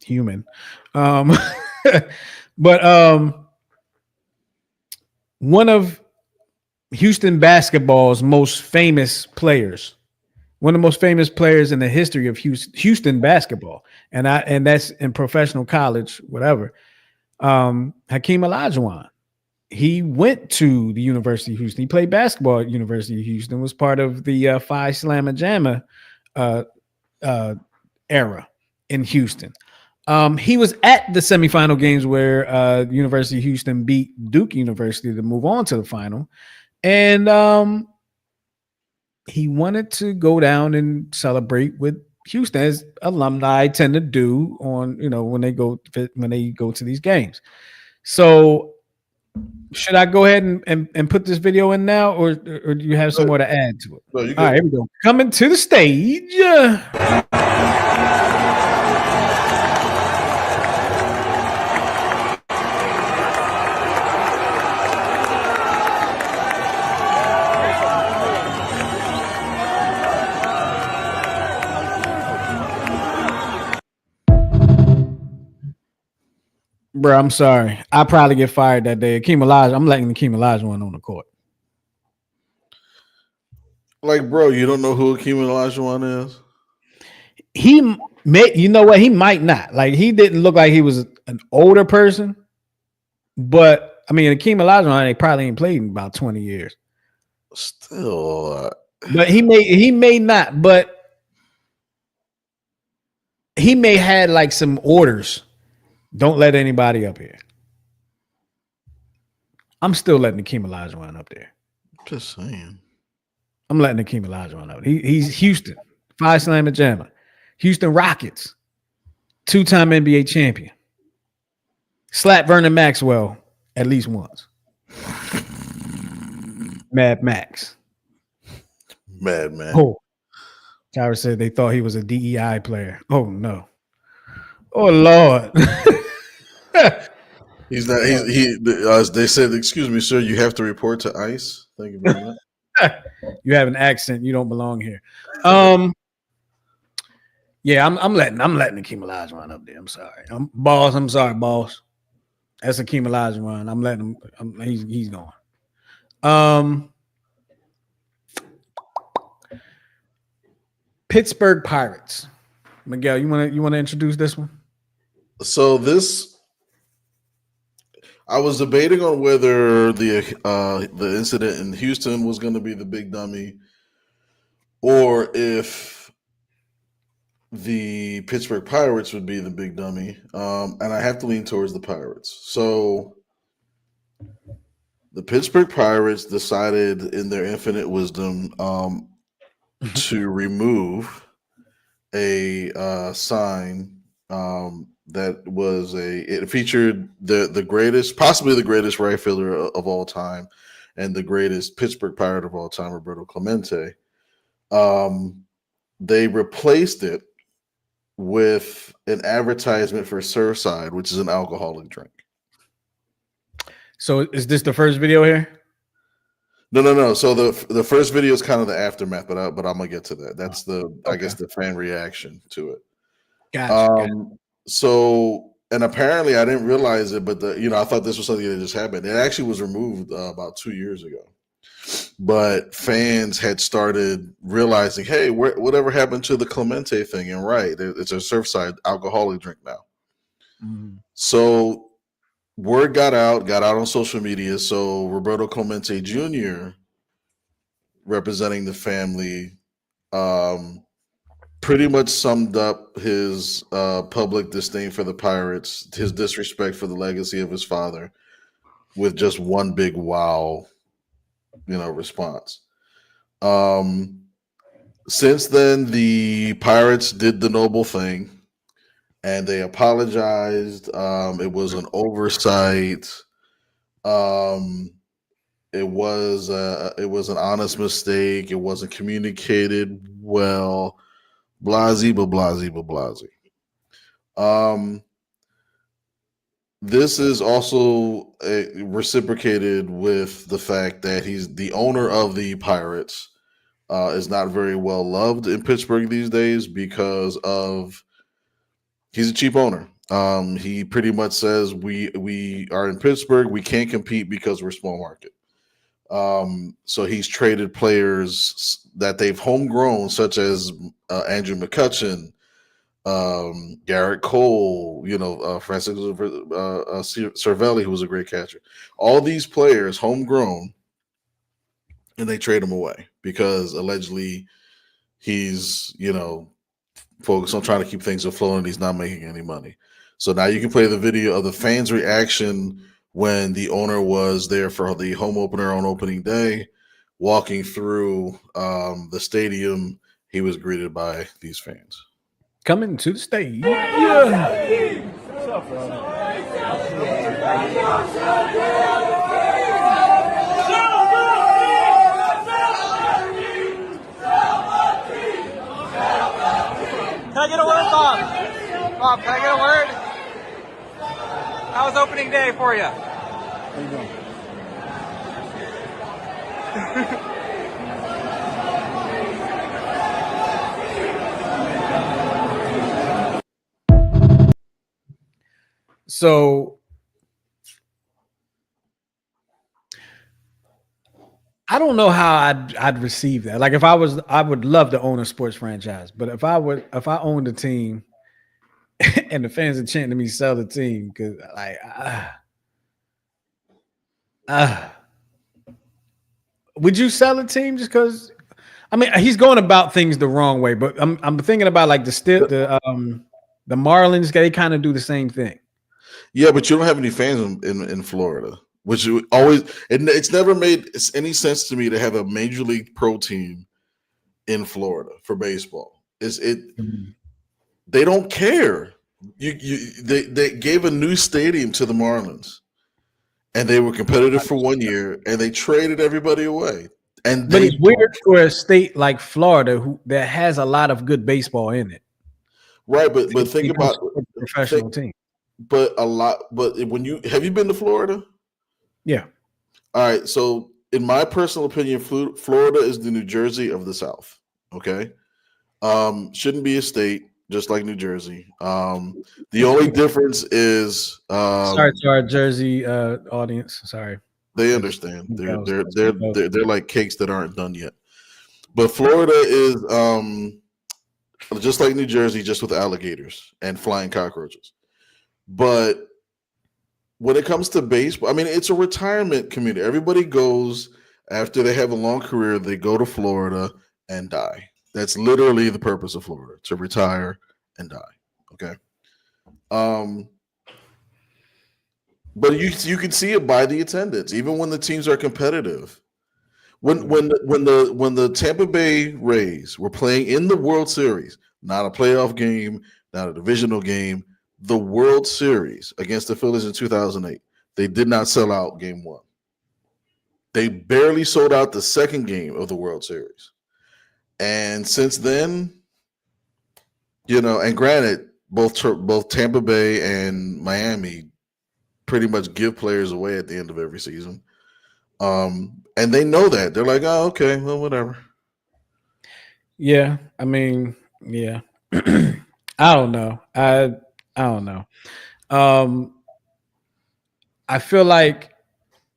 A: human. But one of Houston basketball's most famous players, one of the most famous players in the history of Houston basketball, and that's in professional college, whatever. Hakeem Olajuwon. He went to the University of Houston. He played basketball at University of Houston, was part of the Phi Slamma Jamma era in Houston. He was at the semifinal games where University of Houston beat Duke University to move on to the final. And he wanted to go down and celebrate with Houston, as alumni tend to do when they go to these games. So should I go ahead and put this video in now, or do you have some more to add to it?
B: No,
A: all right, here we go. Coming to the stage. Bro, I'm sorry. I'll probably get fired that day. I'm letting Hakeem Olajuwon on the court.
B: Like, bro, you don't know who Hakeem Olajuwon is?
A: He may, you know what? He might not. Like, he didn't look like he was an older person. But I mean, Hakeem Olajuwon, they probably ain't played in about 20 years.
B: Still,
A: but he may not. But he may had like some orders. Don't let anybody up here. I'm still letting Hakeem Olajuwon up there.
B: Just saying.
A: I'm letting Hakeem Olajuwon up. He's Houston. Phi Slamma Jamma. Houston Rockets. 2-time NBA champion. Slapped Vernon Maxwell at least once. Mad Max. Oh. Tyra said they thought he was a DEI player. Oh, no. Oh, Lord.
B: He's not. They said, "Excuse me, sir. You have to report to ICE." Thank you very much.
A: You have an accent. You don't belong here. Yeah, I'm letting Hakeem Olajuwon up there. I'm sorry, boss. I'm sorry, boss. That's Hakeem Olajuwon. I'm letting him. He's going. Pittsburgh Pirates. Miguel, you want to introduce this one?
B: So I was debating on whether the incident in Houston was going to be the big dummy, or if the Pittsburgh Pirates would be the big dummy. And I have to lean towards the Pirates. So the Pittsburgh Pirates decided, in their infinite wisdom, to remove a sign that was it featured the greatest, possibly the greatest right fielder of all time, and the greatest Pittsburgh Pirate of all time, Roberto Clemente. They replaced it with an advertisement for Surfside, which is an alcoholic drink.
A: So is this the first video here?
B: No. So the first video is kind of the aftermath, but I'm gonna get to that. That's I guess the fan reaction to it.
A: Gotcha.
B: So, and apparently I didn't realize it, but I thought this was something that just happened. It actually was removed about 2 years ago. But fans had started realizing, hey, whatever happened to the Clemente thing? And right, it's a Surfside alcoholic drink now.
A: Mm-hmm.
B: So word got out on social media. So Roberto Clemente Jr., representing the family, pretty much summed up his public disdain for the Pirates, his disrespect for the legacy of his father, with just one big wow, response. Since then, the Pirates did the noble thing and they apologized. It was an oversight. It was an honest mistake. It wasn't communicated well. Blasey, but blasey, but blasey. This is also reciprocated with the fact that he's the owner of the Pirates. Is not very well loved in Pittsburgh these days because of he's a cheap owner. He pretty much says we are in Pittsburgh, we can't compete because we're small market. So he's traded players that they've homegrown, such as Andrew McCutchen, Garrett Cole, Francisco Cervelli, who was a great catcher. All these players homegrown, and they trade him away because allegedly he's focused on trying to keep things afloat and he's not making any money. So now you can play the video of the fans' reaction when the owner was there for the home opener on opening day, walking through the stadium. He was greeted by these fans.
A: Coming to the stage. Yeah.
E: Can I get a word, Bob? Bob, can I get a word? How was opening day for you?
A: How you doing? So I don't know how I'd receive that. Like if I would love to own a sports franchise, but if I owned a team and the fans are chanting to me sell the team because would you sell a team just because? I mean, he's going about things the wrong way, but I'm thinking about like the Marlins. They kind of do the same thing.
B: Yeah, but you don't have any fans in Florida, which always it's never made any sense to me to have a major league pro team in Florida for baseball. They don't care. They gave a new stadium to the Marlins, and they were competitive for 1 year, and they traded everybody away. But
A: it's weird for a state like Florida that has a lot of good baseball in it,
B: right? But think about
A: a professional team.
B: But when have you been to Florida?
A: Yeah.
B: All right. So in my personal opinion, Florida is the New Jersey of the South. Okay. Shouldn't be a state, just like New Jersey. The only difference is
A: sorry to our Jersey audience. Sorry.
B: They understand. They're like cakes that aren't done yet. But Florida is just like New Jersey, just with alligators and flying cockroaches. But when it comes to baseball, I mean, it's a retirement community. Everybody goes after they have a long career, they go to Florida and die. That's literally the purpose of Florida, to retire and die. Okay. But you can see it by the attendance, even when the teams are competitive. When the Tampa Bay Rays were playing in the World Series, not a playoff game, not a divisional game, the World Series against the Phillies in 2008, they did not sell out game one. They barely sold out the second game of the World Series. And since then, and granted, both Tampa Bay and Miami pretty much give players away at the end of every season. And they know that. They're like, oh, okay, well, whatever.
A: Yeah. I mean, yeah. I don't know. I don't know. I feel like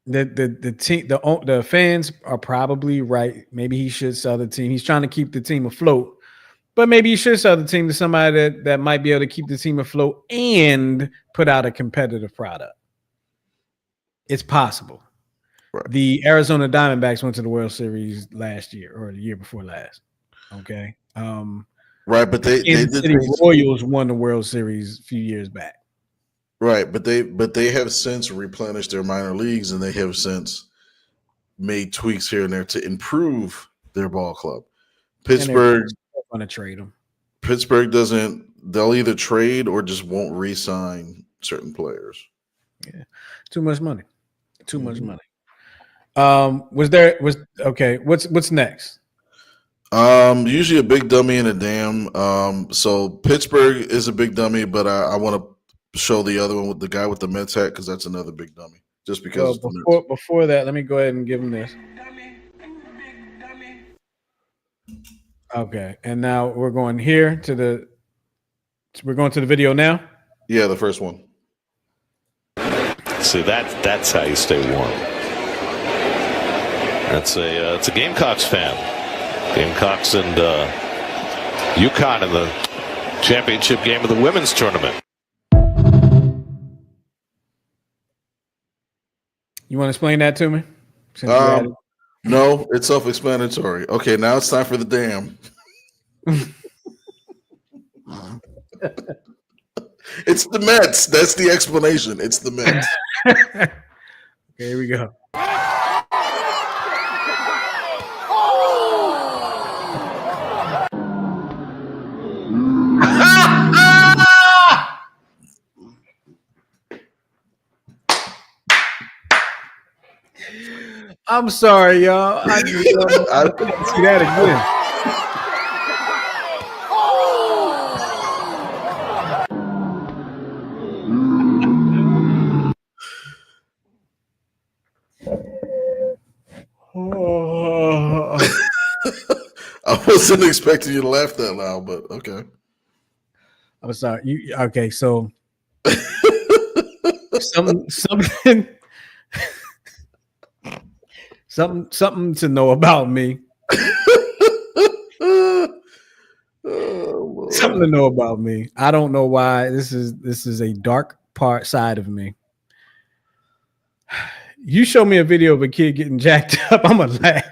A: The team, the fans are probably right. Maybe he should sell the team. He's trying to keep the team afloat, but maybe he should sell the team to somebody that might be able to keep the team afloat and put out a competitive product. It's possible.
B: Right.
A: The Arizona Diamondbacks went to the World Series last year or the year before last. Okay.
B: Right, but they
A: Kansas
B: did
A: City Royals won the World Series a few years back.
B: right, but they have since replenished their minor leagues, and they have since made tweaks here and there to improve their ball club. Pittsburgh
A: Want to trade them.
B: Pittsburgh doesn't. They'll either trade or just won't re-sign certain players.
A: Yeah, too much money. Too much money. What's next?
B: Usually a big dummy and a damn. So Pittsburgh is a big dummy, but I want to show the other one with the guy with the Mets hat because that's another big dummy. Just because
A: before that, let me go ahead and give him this. Okay, and now we're going to the video now.
B: Yeah, the first one.
F: See, that's how you stay warm. It's a Gamecocks fan. Gamecocks and UConn in the championship game of the women's tournament.
A: You want to explain that to me?
B: No, it's self-explanatory. Okay, now it's time for the damn. It's the Mets. That's the explanation. It's the Mets.
A: Okay, here we go. I'm sorry, y'all. I couldn't see that again.
B: I wasn't expecting you to laugh that loud, but okay.
A: I'm sorry. Okay? So something to know about me. Something to know about me. I don't know why this is a dark side of me. You show me a video of a kid getting jacked up, I'm gonna laugh.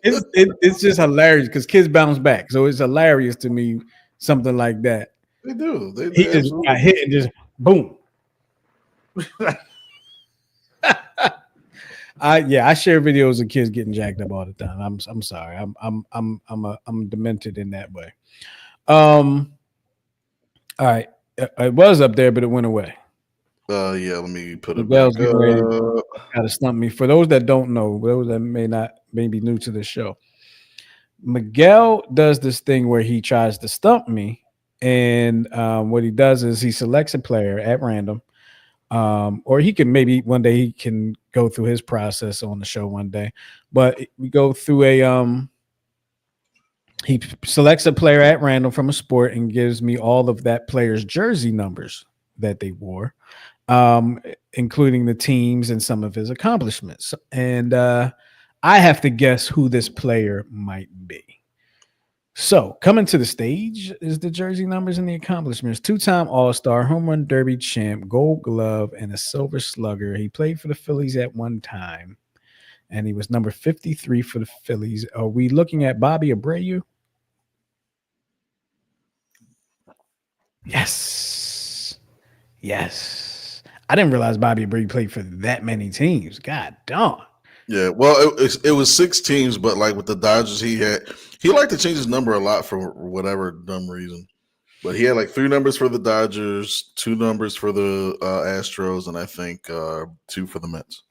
A: It's just hilarious because kids bounce back, so it's hilarious to me. Something like that.
B: They do.
A: He just got hit and just boom. I share videos of kids getting jacked up all the time. I'm sorry. I'm demented in that way. All right. It was up there, but it went away.
B: Yeah, let me put it
A: back
B: up.
A: Gotta stump me. For those that don't know, those that may be new to the show, Miguel does this thing where he tries to stump me, and what he does is he selects a player at random, or he can maybe one day he can go through his process on the show one day. But we go through he selects a player at random from a sport and gives me all of that player's jersey numbers that they wore, including the teams and some of his accomplishments. And I have to guess who this player might be. So coming to the stage is the jersey numbers and the accomplishments. 2-time All-Star, home run derby champ, gold glove, and a silver slugger. He played for the Phillies at one time, and he was number 53 for the Phillies. Are we looking at Bobby Abreu? Yes. I didn't realize Bobby Abreu played for that many teams. God darn.
B: Yeah, well, it was 6 teams, but like with the Dodgers, he liked to change his number a lot for whatever dumb reason. But he had like 3 numbers for the Dodgers, 2 numbers for the Astros, and I think 2 for the Mets.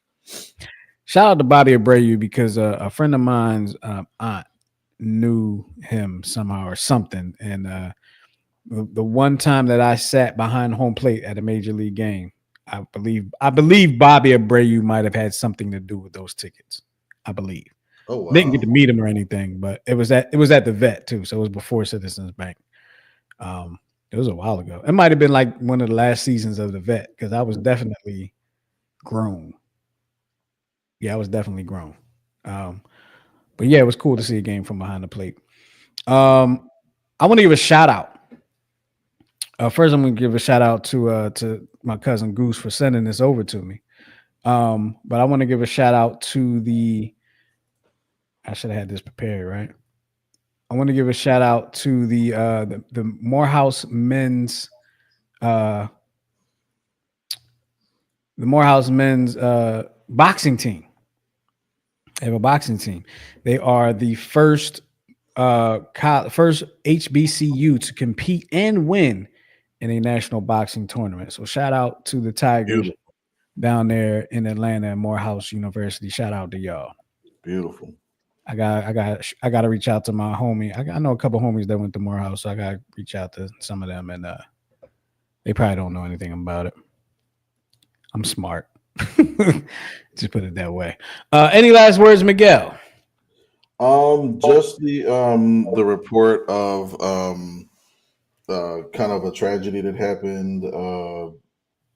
A: Shout out to Bobby Abreu because a friend of mine's aunt knew him somehow or something, and the one time that I sat behind home plate at a major league game, I believe Bobby Abreu might have had something to do with those tickets. I believe.
B: Oh, wow.
A: Didn't get to meet him or anything, but it was at the Vet too, so it was before Citizens Bank. It was a while ago. It might have been like one of the last seasons of the Vet because I was definitely grown I was definitely grown. But yeah, it was cool to see a game from behind the plate. I want to give a shout out. First, I'm going to give a shout out to my cousin Goose for sending this over to me. But I want to give a shout out to I should have had this prepared, right? I want to give a shout out to the Morehouse men's boxing team. They have a boxing team. They are the first HBCU to compete and win in a national boxing tournament. So shout out to the Tigers down there in Atlanta at Morehouse University. Shout out to y'all.
B: Beautiful.
A: I got to reach out to my homie. I know a couple of homies that went to Morehouse, so I got to reach out to some of them, and they probably don't know anything about it. I'm smart. Just put it that way. Any last words, Miguel?
B: Just the report of kind of a tragedy that happened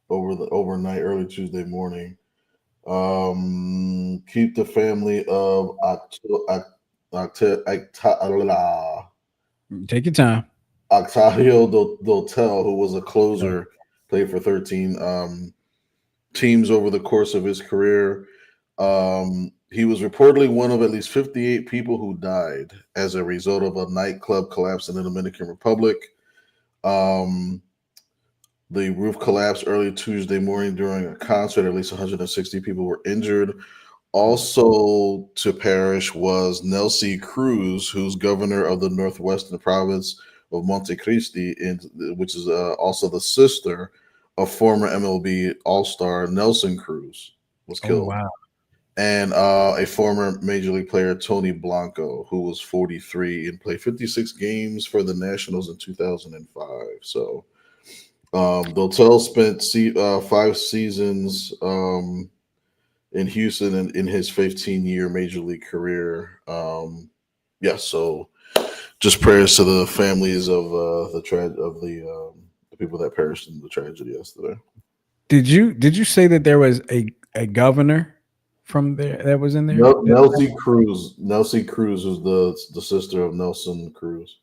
B: overnight, early Tuesday morning. Keep the family of
A: Take your time.
B: Octavio Dotel, who was a closer, played for 13 teams over the course of his career. He was reportedly one of at least 58 people who died as a result of a nightclub collapse in the Dominican Republic. The roof collapsed early Tuesday morning during a concert. At least 160 people were injured. Also to perish was Nelsie Cruz, who's governor of the northwestern province of Montecristi, which is also the sister of former MLB All-Star Nelson Cruz, was killed.
A: Oh, wow.
B: And a former Major League player, Tony Blanco, who was 43 and played 56 games for the Nationals in 2005. So Dotel spent 5 seasons in Houston in his 15-year Major League career. So just prayers to the families of the people that perished in the tragedy yesterday.
A: Did you say that there was a governor from there that was in there?
B: Nelsie Cruz. Nelsie Cruz is the sister of Nelson Cruz.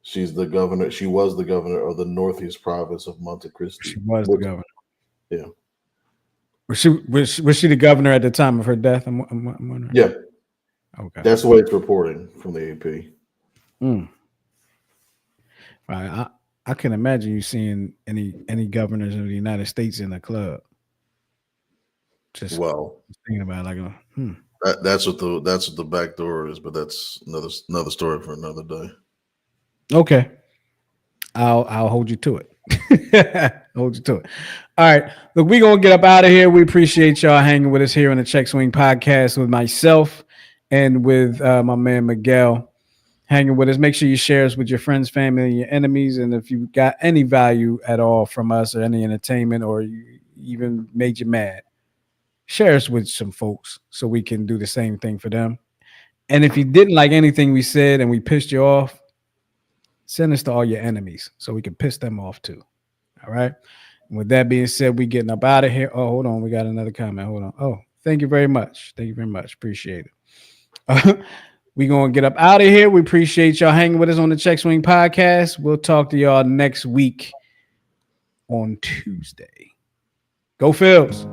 B: She's the governor. She was the governor of the Northeast province of Montecristi.
A: She was the governor.
B: Yeah.
A: Was she the governor at the time of her death? I'm wondering.
B: Yeah.
A: Okay.
B: That's the way it's reporting from the AP.
A: Right. I can imagine you seeing any governors of the United States in a club. Just thinking about
B: that's what the back door is, but that's another story for another day.
A: Okay. I'll hold you to it. Hold you to it. All right. Look, we're gonna get up out of here. We appreciate y'all hanging with us here on the Check Swing Podcast with myself and with my man Miguel hanging with us. Make sure you share us with your friends, family, and your enemies. And if you got any value at all from us or any entertainment, or you even made you mad, share us with some folks so we can do the same thing for them. And if you didn't like anything we said and we pissed you off, send us to all your enemies so we can piss them off too. All right. And with that being said, we getting up out of here. Oh, hold on. We got another comment. Hold on. Oh, thank you very much. Thank you very much. Appreciate it. We're going to get up out of here. We appreciate y'all hanging with us on the Check Swing Podcast. We'll talk to y'all next week on Tuesday. Go Phillies.